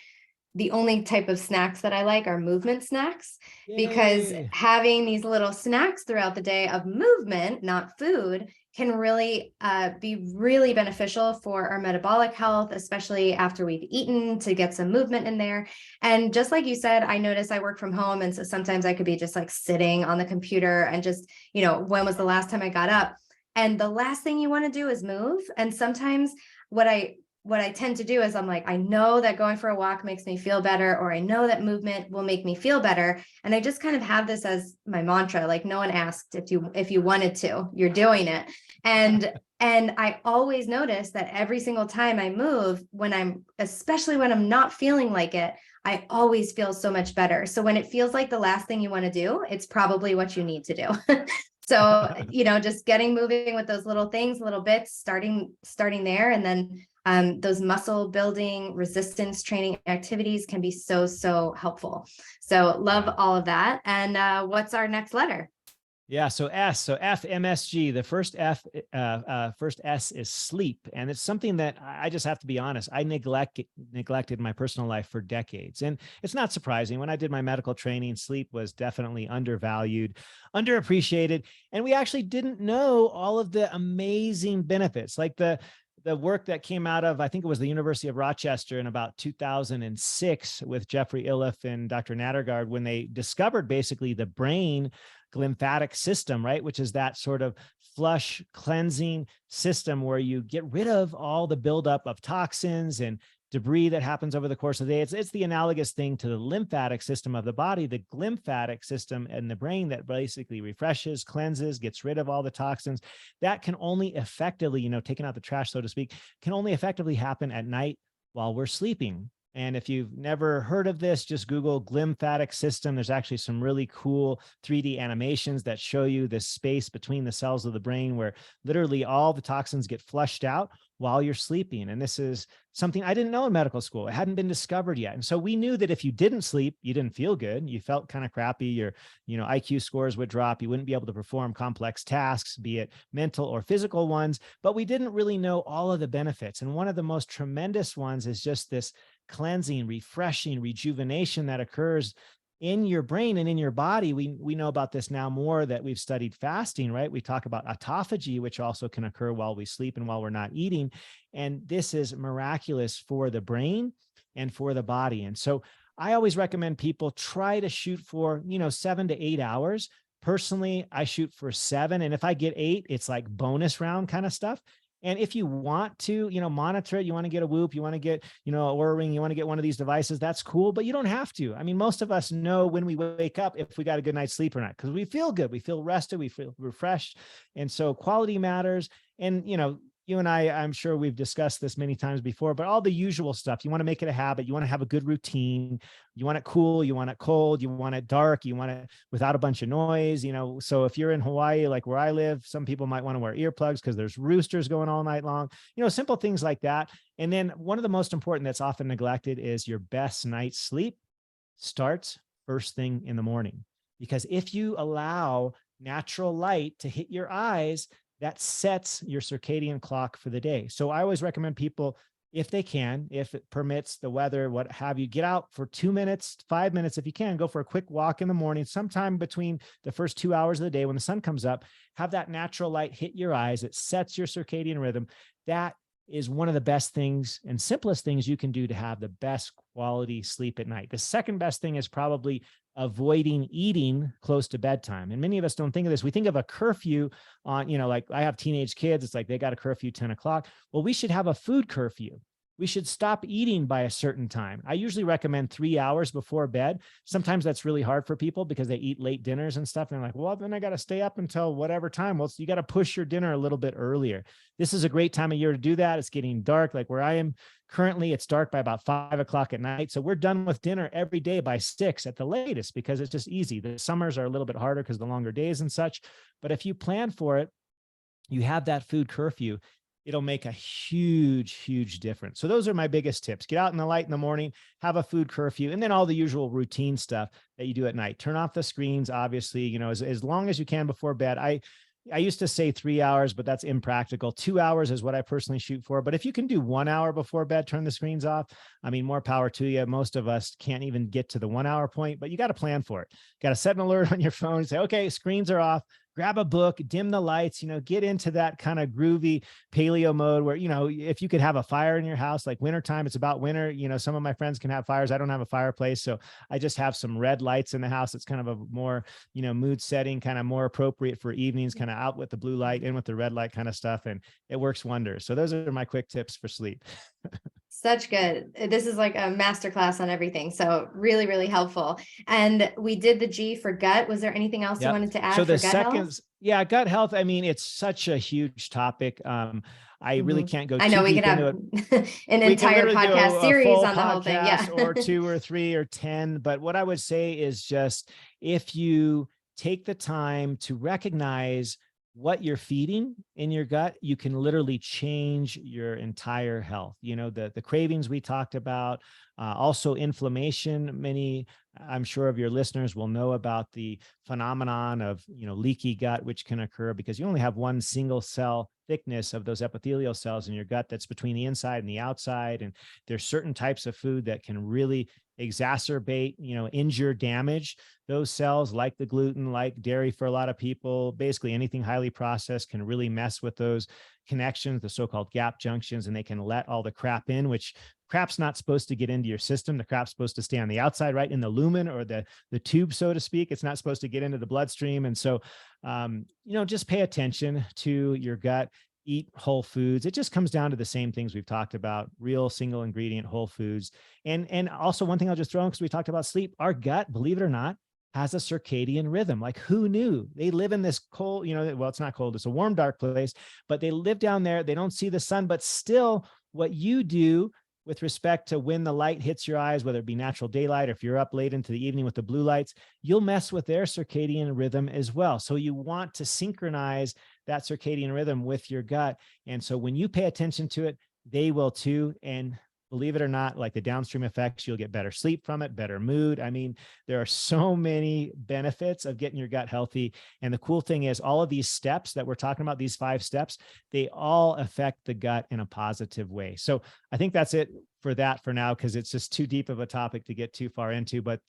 the only type of snacks that I like are movement snacks, because Yay. having these little snacks throughout the day of movement, not food, can really be really beneficial for our metabolic health, especially after we've eaten, to get some movement in there. And just like you said, I notice I work from home. And so sometimes I could be just like sitting on the computer and just, when was the last time I got up? And the last thing you want to do is move. And sometimes what I tend to do is I'm like, I know that going for a walk makes me feel better, or I know that movement will make me feel better. And I just kind of have this as my mantra, like no one asked if you wanted to, you're doing it. And I always notice that every single time I move, especially when I'm not feeling like it, I always feel so much better. So when it feels like the last thing you want to do, it's probably what you need to do. So, just getting moving with those little things, little bits, starting there. And then those muscle building, resistance training activities can be so, so helpful. So love all of that. And what's our next letter? Yeah. So S, so FMSG, the first first S is sleep. And it's something that I just have to be honest, I neglected my personal life for decades. And it's not surprising. When I did my medical training, sleep was definitely undervalued, underappreciated. And we actually didn't know all of the amazing benefits, like the work that came out of, I think it was the University of Rochester in about 2006 with Jeffrey Iliff and Dr. Nattergaard, when they discovered basically the brain lymphatic system, right? Which is that sort of flush cleansing system where you get rid of all the buildup of toxins and debris that happens over the course of the day. It's the analogous thing to the lymphatic system of the body, the glymphatic system in the brain that basically refreshes, cleanses, gets rid of all the toxins. That can only effectively, taking out the trash, so to speak, can only effectively happen at night while we're sleeping. And if you've never heard of this, just Google glymphatic system. There's actually some really cool 3D animations that show you this space between the cells of the brain where literally all the toxins get flushed out while you're sleeping. And this is something I didn't know in medical school. It hadn't been discovered yet. And so we knew that if you didn't sleep, you didn't feel good. You felt kind of crappy. Your, IQ scores would drop. You wouldn't be able to perform complex tasks, be it mental or physical ones. But we didn't really know all of the benefits. And one of the most tremendous ones is just this cleansing, refreshing, rejuvenation that occurs in your brain and in your body. We know about this now more that we've studied fasting, right? We talk about autophagy, which also can occur while we sleep and while we're not eating. And this is miraculous for the brain and for the body. And so I always recommend people try to shoot for, 7 to 8 hours. Personally, I shoot for 7. And if I get 8, it's like bonus round kind of stuff. And if you want to, monitor it, you want to get a Whoop, you want to get, a Oura Ring, you want to get one of these devices, that's cool, but you don't have to. I mean, most of us know when we wake up if we got a good night's sleep or not, because we feel good, we feel rested, we feel refreshed. And so quality matters. And, you and I'm sure we've discussed this many times before, but all the usual stuff, you want to make it a habit. You want to have a good routine. You want it cool. You want it cold. You want it dark. You want it without a bunch of noise. So if you're in Hawaii, like where I live, some people might want to wear earplugs because there's roosters going all night long, simple things like that. And then one of the most important that's often neglected is your best night's sleep starts first thing in the morning. Because if you allow natural light to hit your eyes, that sets your circadian clock for the day. So I always recommend people, if they can, if it permits the weather, what have you, get out for 2 minutes, 5 minutes. If you can, go for a quick walk in the morning, sometime between the first 2 hours of the day when the sun comes up, have that natural light hit your eyes. It sets your circadian rhythm. That is one of the best things and simplest things you can do to have the best quality sleep at night. The second best thing is probably avoiding eating close to bedtime. And many of us don't think of this. We think of a curfew on, like I have teenage kids. It's like they got a curfew 10 o'clock. Well, we should have a food curfew. We should stop eating by a certain time. I usually recommend 3 hours before bed. Sometimes that's really hard for people because they eat late dinners and stuff. And they're like, well, then I got to stay up until whatever time. Well, so you got to push your dinner a little bit earlier. This is a great time of year to do that. It's getting dark. Like where I am currently, it's dark by about 5 o'clock at night. So we're done with dinner every day by 6 at the latest because it's just easy. The summers are a little bit harder because the longer days and such. But if you plan for it, you have that food curfew, it'll make a huge, huge difference. So those are my biggest tips. Get out in the light in the morning, have a food curfew, and then all the usual routine stuff that you do at night. Turn off the screens, obviously, as long as you can before bed. I used to say 3 hours, but that's impractical. 2 hours is what I personally shoot for. But if you can do 1 hour before bed, turn the screens off. I mean, more power to you. Most of us can't even get to the 1 hour point, but you got to plan for it. Got to set an alert on your phone and say, okay, screens are off. Grab a book, dim the lights, get into that kind of groovy paleo mode where, if you could have a fire in your house, like wintertime, it's about winter. Some of my friends can have fires. I don't have a fireplace. So I just have some red lights in the house. It's kind of a more, mood setting, kind of more appropriate for evenings, kind of out with the blue light, in with the red light kind of stuff. And it works wonders. So those are my quick tips for sleep. Such good. This is like a masterclass on everything. So really, really helpful. And we did the G for gut. Was there anything else you wanted to add so for the gut second, health? Yeah, gut health. I mean, it's such a huge topic. I really can't go I know too we deep could into have it. an We could entire literally do podcast a series full on the whole thing. Yeah. podcast or 2 or 3 or 10. But what I would say is just if you take the time to recognize what you're feeding in your gut, you can literally change your entire health. The cravings we talked about, also inflammation. Many, I'm sure of your listeners will know about the phenomenon of, leaky gut, which can occur because you only have one single cell thickness of those epithelial cells in your gut that's between the inside and the outside. And there's certain types of food that can really exacerbate, injure, damage those cells, like the gluten, like dairy for a lot of people. Basically anything highly processed can really mess with those connections, the so-called gap junctions, and they can let all the crap in, which crap's not supposed to get into your system. The crap's supposed to stay on the outside, right in the lumen or the tube, so to speak. It's not supposed to get into the bloodstream. And so, just pay attention to your gut. eat whole foods. It just comes down to the same things we've talked about, real single ingredient whole foods. And also one thing I'll just throw in, because we talked about sleep, our gut, believe it or not, has a circadian rhythm. Like, who knew? They live in this cold, well, it's not cold, it's a warm, dark place, but they live down there. They don't see the sun, but still what you do with respect to when the light hits your eyes, whether it be natural daylight, or if you're up late into the evening with the blue lights, you'll mess with their circadian rhythm as well. So you want to synchronize that circadian rhythm with your gut. And so when you pay attention to it, they will too. And believe it or not, like the downstream effects, you'll get better sleep from it, better mood. I mean, there are so many benefits of getting your gut healthy. And the cool thing is, all of these steps that we're talking about, these 5 steps, they all affect the gut in a positive way. So I think that's it for that for now, because it's just too deep of a topic to get too far into. But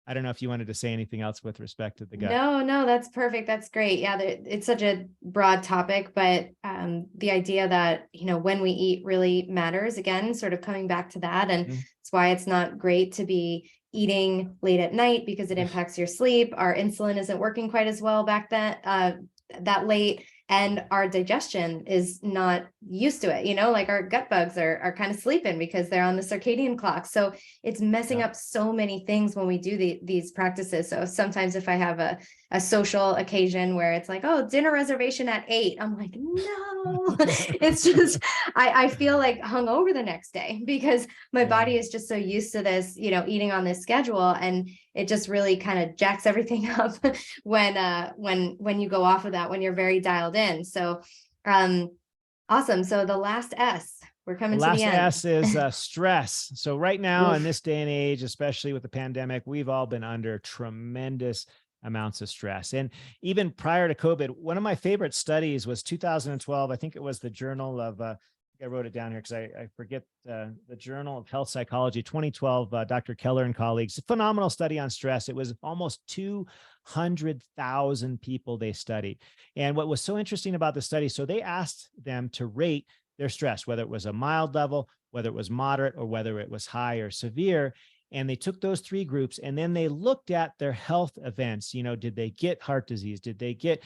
I don't know if you wanted to say anything else with respect to the gut. No, that's perfect. That's great. Yeah, it's such a broad topic, but the idea that, when we eat really matters, again, sort of coming back to that. And it's why it's not great to be eating late at night, because it impacts your sleep. Our insulin isn't working quite as well back then, that late. And our digestion is not used to it, like our gut bugs are kind of sleeping because they're on the circadian clock. So it's messing up so many things when we do these practices. So sometimes if I have a social occasion where it's like, oh, dinner reservation at 8, I'm like, no, it's just, I feel like hungover the next day, because my body is just so used to this, eating on this schedule. And it just really kind of jacks everything up when you go off of that, when you're very dialed in. So awesome. So the last S, we're coming to the end. Last S is stress. So right now in this day and age, especially with the pandemic, we've all been under tremendous amounts of stress. And even prior to COVID, one of my favorite studies was 2012. I think it was the Journal of I wrote it down here because I forget the Journal of Health Psychology, 2012, Dr. Keller and colleagues, phenomenal study on stress. It was almost 200,000 people they studied. And what was so interesting about the study, so they asked them to rate their stress, whether it was a mild level, whether it was moderate, or whether it was high or severe. And they took those 3 groups, and then they looked at their health events. Did they get heart disease? Did they get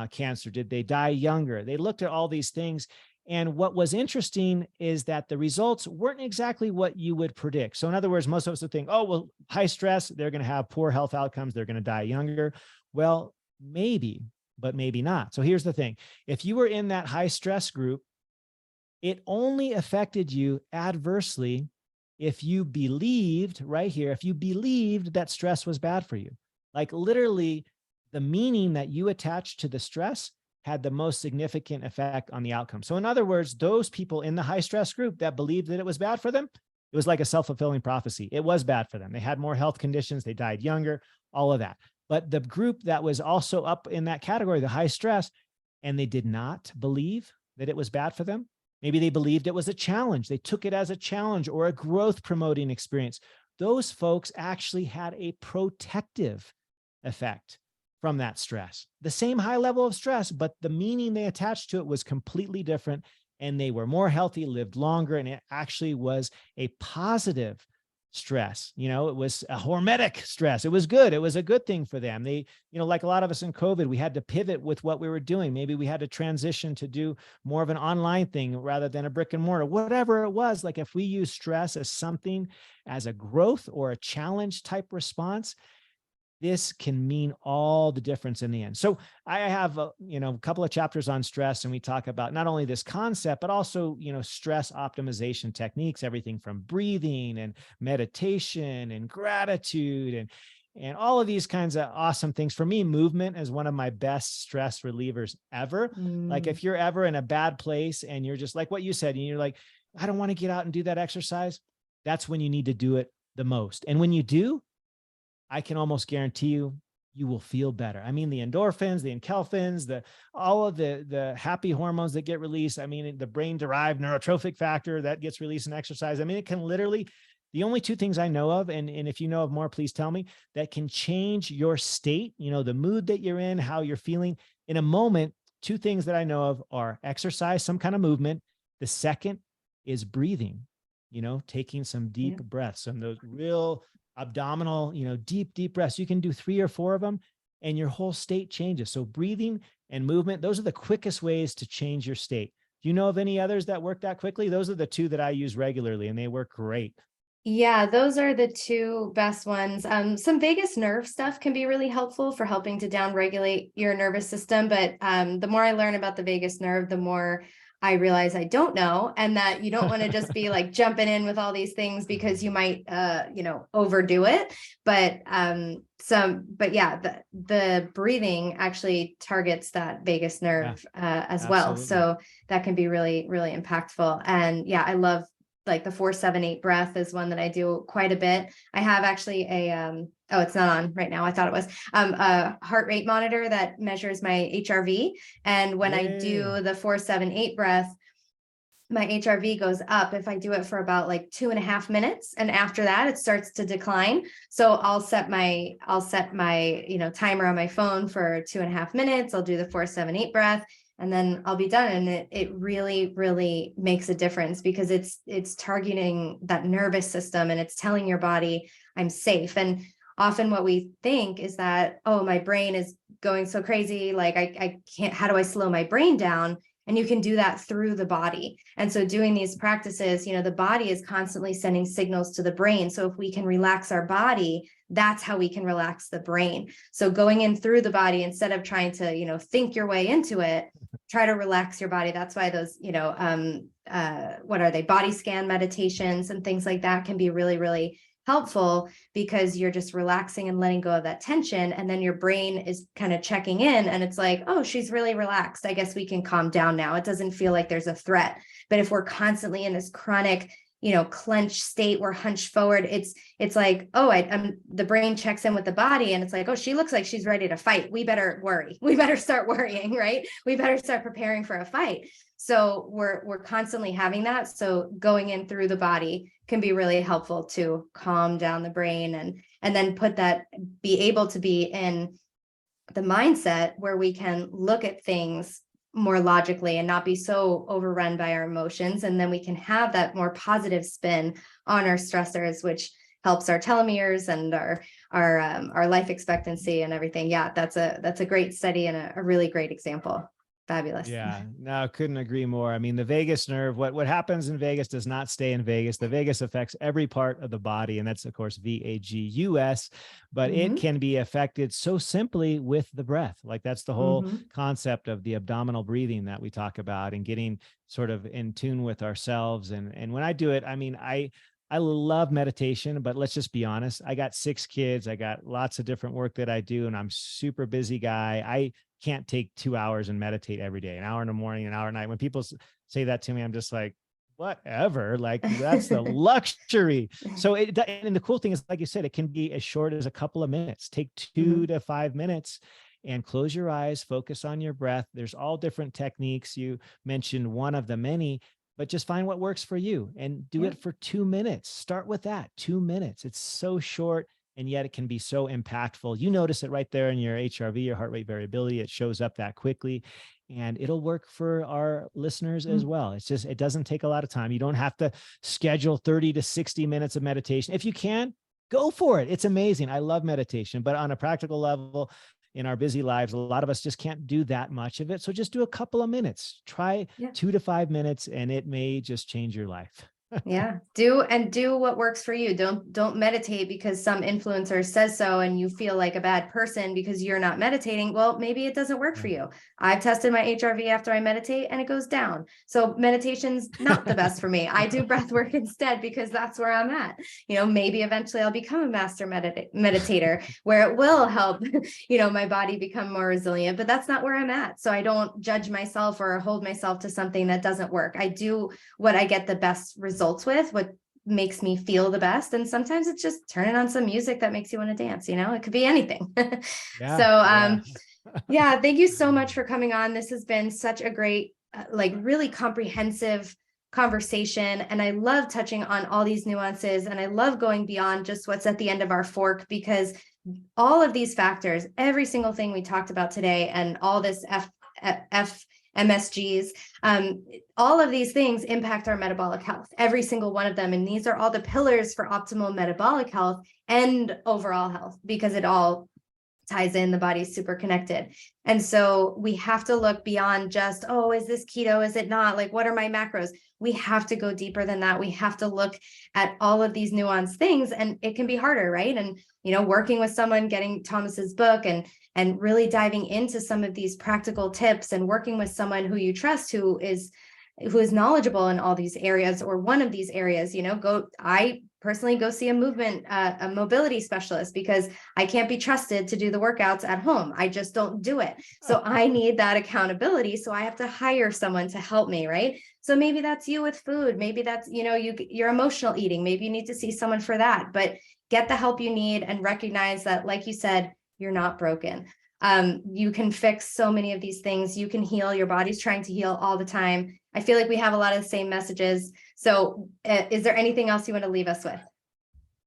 cancer? Did they die younger? They looked at all these things. And what was interesting is that the results weren't exactly what you would predict. So in other words, most of us would think, oh, well, high stress, they're going to have poor health outcomes. They're going to die younger. Well, maybe, but maybe not. So here's the thing. If you were in that high stress group, it only affected you adversely if you believed, right here, if you believed that stress was bad for you. Like literally the meaning that you attached to the stress had the most significant effect on the outcome. So in other words, those people in the high stress group that believed that it was bad for them, it was like a self-fulfilling prophecy. It was bad for them. They had more health conditions. They died younger, all of that. But the group that was also up in that category, the high stress, and they did not believe that it was bad for them. Maybe they believed it was a challenge. They took it as a challenge or a growth promoting experience. Those folks actually had a protective effect from that stress. The same high level of stress, but the meaning they attached to it was completely different, and they were more healthy, lived longer, and it actually was a positive stress. It was a hormetic stress. It was good. It was a good thing for them. They, like a lot of us in COVID, we had to pivot with what we were doing. Maybe we had to transition to do more of an online thing rather than a brick and mortar, whatever it was. Like if we use stress as something, as a growth or a challenge type response, this can mean all the difference in the end. So I have, a couple of chapters on stress, and we talk about not only this concept, but also, stress optimization techniques, everything from breathing and meditation and gratitude and all of these kinds of awesome things. For me, movement is one of my best stress relievers ever. Like if you're ever in a bad place and you're just like what you said, and you're like, I don't want to get out and do that exercise. That's when you need to do it the most. And when you do, I can almost guarantee you will feel better. I mean, the endorphins, the enkephalins, all of the happy hormones that get released. I mean, the brain-derived neurotrophic factor that gets released in exercise. I mean, it can literally, the only 2 things I know of, and if you know of more, please tell me, that can change your state, the mood that you're in, how you're feeling in a moment. 2 things that I know of are exercise, some kind of movement. The second is breathing, taking some deep breaths, some of those real abdominal, deep breaths. You can do 3 or 4 of them, and your whole state changes. So breathing and movement, those are the quickest ways to change your state. Do you know of any others that work that quickly? Those are the two that I use regularly, and they work great. Yeah, those are the two best ones. Some vagus nerve stuff can be really helpful for helping to downregulate your nervous system. But the more I learn about the vagus nerve, the more I realize I don't know, and that you don't want to just be like jumping in with all these things because you might, overdo it. But yeah, the breathing actually targets that vagus nerve as well. Absolutely. So that can be really, really impactful. And yeah, I love like the 4-7-8 breath is one that I do quite a bit. I have actually oh, it's not on right now. I thought it was a heart rate monitor that measures my HRV. And when I do the 4-7-8 breath, my HRV goes up if I do it for about like 2.5 minutes. And after that, it starts to decline. So I'll set my, timer on my phone for 2.5 minutes. I'll do the 4-7-8 breath, and then I'll be done. And it really, really makes a difference because it's targeting that nervous system, and it's telling your body I'm safe. And often what we think is that, oh, my brain is going so crazy. Like I can't, how do I slow my brain down? And you can do that through the body. And so doing these practices, the body is constantly sending signals to the brain. So if we can relax our body, that's how we can relax the brain. So going in through the body, instead of trying to, think your way into it, try to relax your body. That's why those, what are they? Body scan meditations and things like that can be really, really helpful, because you're just relaxing and letting go of that tension. And then your brain is kind of checking in, and it's like, oh, she's really relaxed. I guess we can calm down now. It doesn't feel like there's a threat. But if we're constantly in this chronic, clenched state, we're hunched forward, it's like, oh, the brain checks in with the body, and it's like, oh, she looks like she's ready to fight. We better worry. We better start worrying, right? We better start preparing for a fight. So we're constantly having that. So going in through the body can be really helpful to calm down the brain, and then be able to be in the mindset where we can look at things more logically and not be so overrun by our emotions. And then we can have that more positive spin on our stressors, which helps our telomeres and our life expectancy and everything. Yeah, that's a great study and a really great example. Fabulous. Yeah, no, couldn't agree more. I mean, the vagus nerve, what happens in Vegas does not stay in Vegas. The vagus affects every part of the body, and that's, of course, VAGUS, but it can be affected so simply with the breath. Like that's the whole concept of the abdominal breathing that we talk about, and getting sort of in tune with ourselves. And when I do it, I mean, I love meditation, but let's just be honest. I got 6 kids. I got lots of different work that I do, and I'm super busy guy. I can't take 2 hours and meditate every day, an hour in the morning, an hour at night. When people say that to me, I'm just like, whatever, like that's the luxury. So and the cool thing is, like you said, it can be as short as a couple of minutes. Take 2 to 5 minutes and close your eyes, focus on your breath. There's all different techniques. You mentioned one of the many, but just find what works for you and do it for 2 minutes. Start with that, 2 minutes. It's so short, and yet it can be so impactful. You notice it right there in your HRV, your heart rate variability. It shows up that quickly, and it'll work for our listeners as well. It's just, it doesn't take a lot of time. You don't have to schedule 30 to 60 minutes of meditation. If you can, go for it. It's amazing. I love meditation, but on a practical level, in our busy lives, a lot of us just can't do that much of it. So just do a couple of minutes, try 2 to 5 minutes, and it may just change your life. Yeah, do what works for you. Don't meditate because some influencer says so and you feel like a bad person because you're not meditating. Well, maybe it doesn't work for you. I've tested my HRV after I meditate and it goes down. So meditation's not the best for me. I do breath work instead because that's where I'm at. Maybe eventually I'll become a master meditator where it will help, my body become more resilient, but that's not where I'm at. So I don't judge myself or hold myself to something that doesn't work. I do what I get the best results with, what makes me feel the best. And sometimes it's just turning on some music that makes you want to dance, it could be anything. Yeah, thank you so much for coming on. This has been such a great, really comprehensive conversation. And I love touching on all these nuances. And I love going beyond just what's at the end of our fork, because all of these factors, every single thing we talked about today, and all this MSGs, all of these things impact our metabolic health, every single one of them. And these are all the pillars for optimal metabolic health and overall health, because it all ties in, the body's super connected. And so we have to look beyond just, oh, is this keto? Is it not? Like, what are my macros? We have to go deeper than that. We have to look at all of these nuanced things, and it can be harder, right? And, working with someone, getting Thomas's book and really diving into some of these practical tips, and working with someone who you trust, who is knowledgeable in all these areas, or one of these areas, I personally go see a mobility specialist, because I can't be trusted to do the workouts at home. I just don't do it. So I need that accountability. So I have to hire someone to help me, right? So maybe that's you with food. Maybe that's, your emotional eating. Maybe you need to see someone for that, but get the help you need, and recognize that, like you said, you're not broken. You can fix so many of these things. You can heal. Your body's trying to heal all the time. I feel like we have a lot of the same messages. So is there anything else you want to leave us with?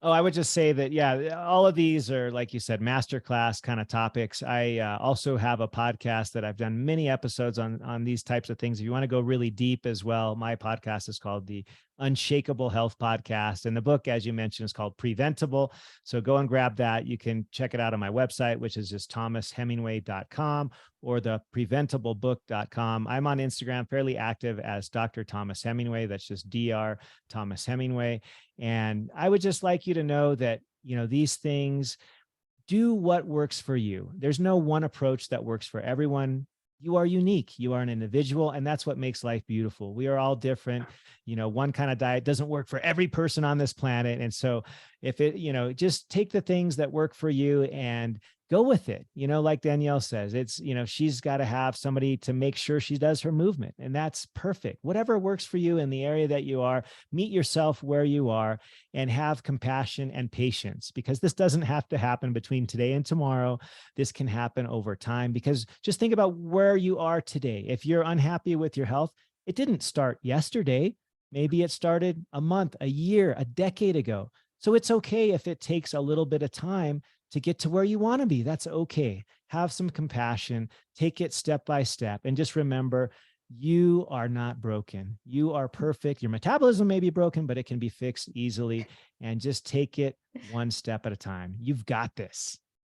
Oh, I would just say that, yeah, all of these are, like you said, masterclass kind of topics. I also have a podcast that I've done many episodes on these types of things. If you want to go really deep as well, my podcast is called the Unshakeable Health Podcast. And the book, as you mentioned, is called Preventable. So go and grab that. You can check it out on my website, which is just thomashemingway.com, or the preventablebook.com. I'm on Instagram, fairly active as Dr. Thomas Hemingway. That's just Dr. Thomas Hemingway. And I would just like you to know that, these things, do what works for you. There's no one approach that works for everyone. You are unique. You are an individual, and that's what makes life beautiful. We are all different. One kind of diet doesn't work for every person on this planet. And so if it, just take the things that work for you and go with it. Like Danielle says, it's, she's got to have somebody to make sure she does her movement, and that's perfect. Whatever works for you in the area that you are, meet yourself where you are, and have compassion and patience, because this doesn't have to happen between today and tomorrow. This can happen over time, because just think about where you are today. If you're unhappy with your health, it didn't start yesterday. Maybe it started a month, a year, a decade ago. So it's okay if it takes a little bit of time to get to where you want to be. That's okay. Have some compassion, take it step by step, and just remember, you are not broken. You are perfect. Your metabolism may be broken, but it can be fixed easily, and just take it one step at a time. You've got this.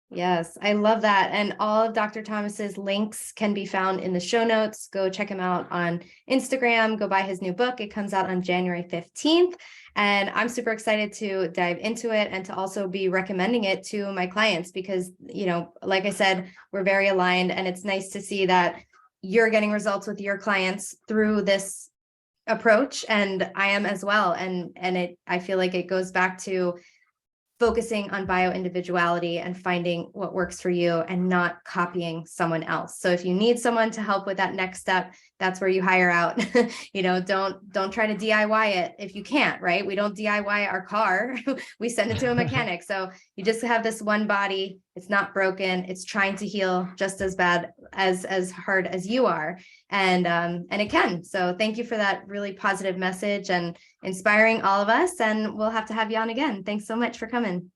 Yes, I love that. And all of Dr. Thomas's links can be found in the show notes. Go check him out on Instagram. Go buy his new book. It comes out on January 15th. And I'm super excited to dive into it, and to also be recommending it to my clients, because, like I said, we're very aligned, and it's nice to see that you're getting results with your clients through this approach, and I am as well. I feel like it goes back to focusing on bio-individuality and finding what works for you, and not copying someone else. So if you need someone to help with that next step, that's where you hire out. Don't try to DIY it if you can't, right? We don't DIY our car. We send it to a mechanic. So you just have this one body. It's not broken. It's trying to heal just as bad, as hard as you are. And it can. So thank you for that really positive message, and inspiring all of us. And we'll have to have you on again. Thanks so much for coming.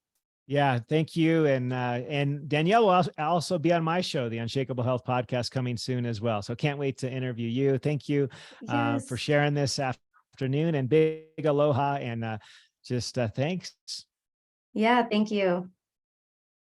Yeah, thank you. And Danielle will also be on my show, the Unshakable Health Podcast, coming soon as well. So can't wait to interview you. Thank you for sharing this afternoon, and big aloha, and just thanks. Yeah, thank you.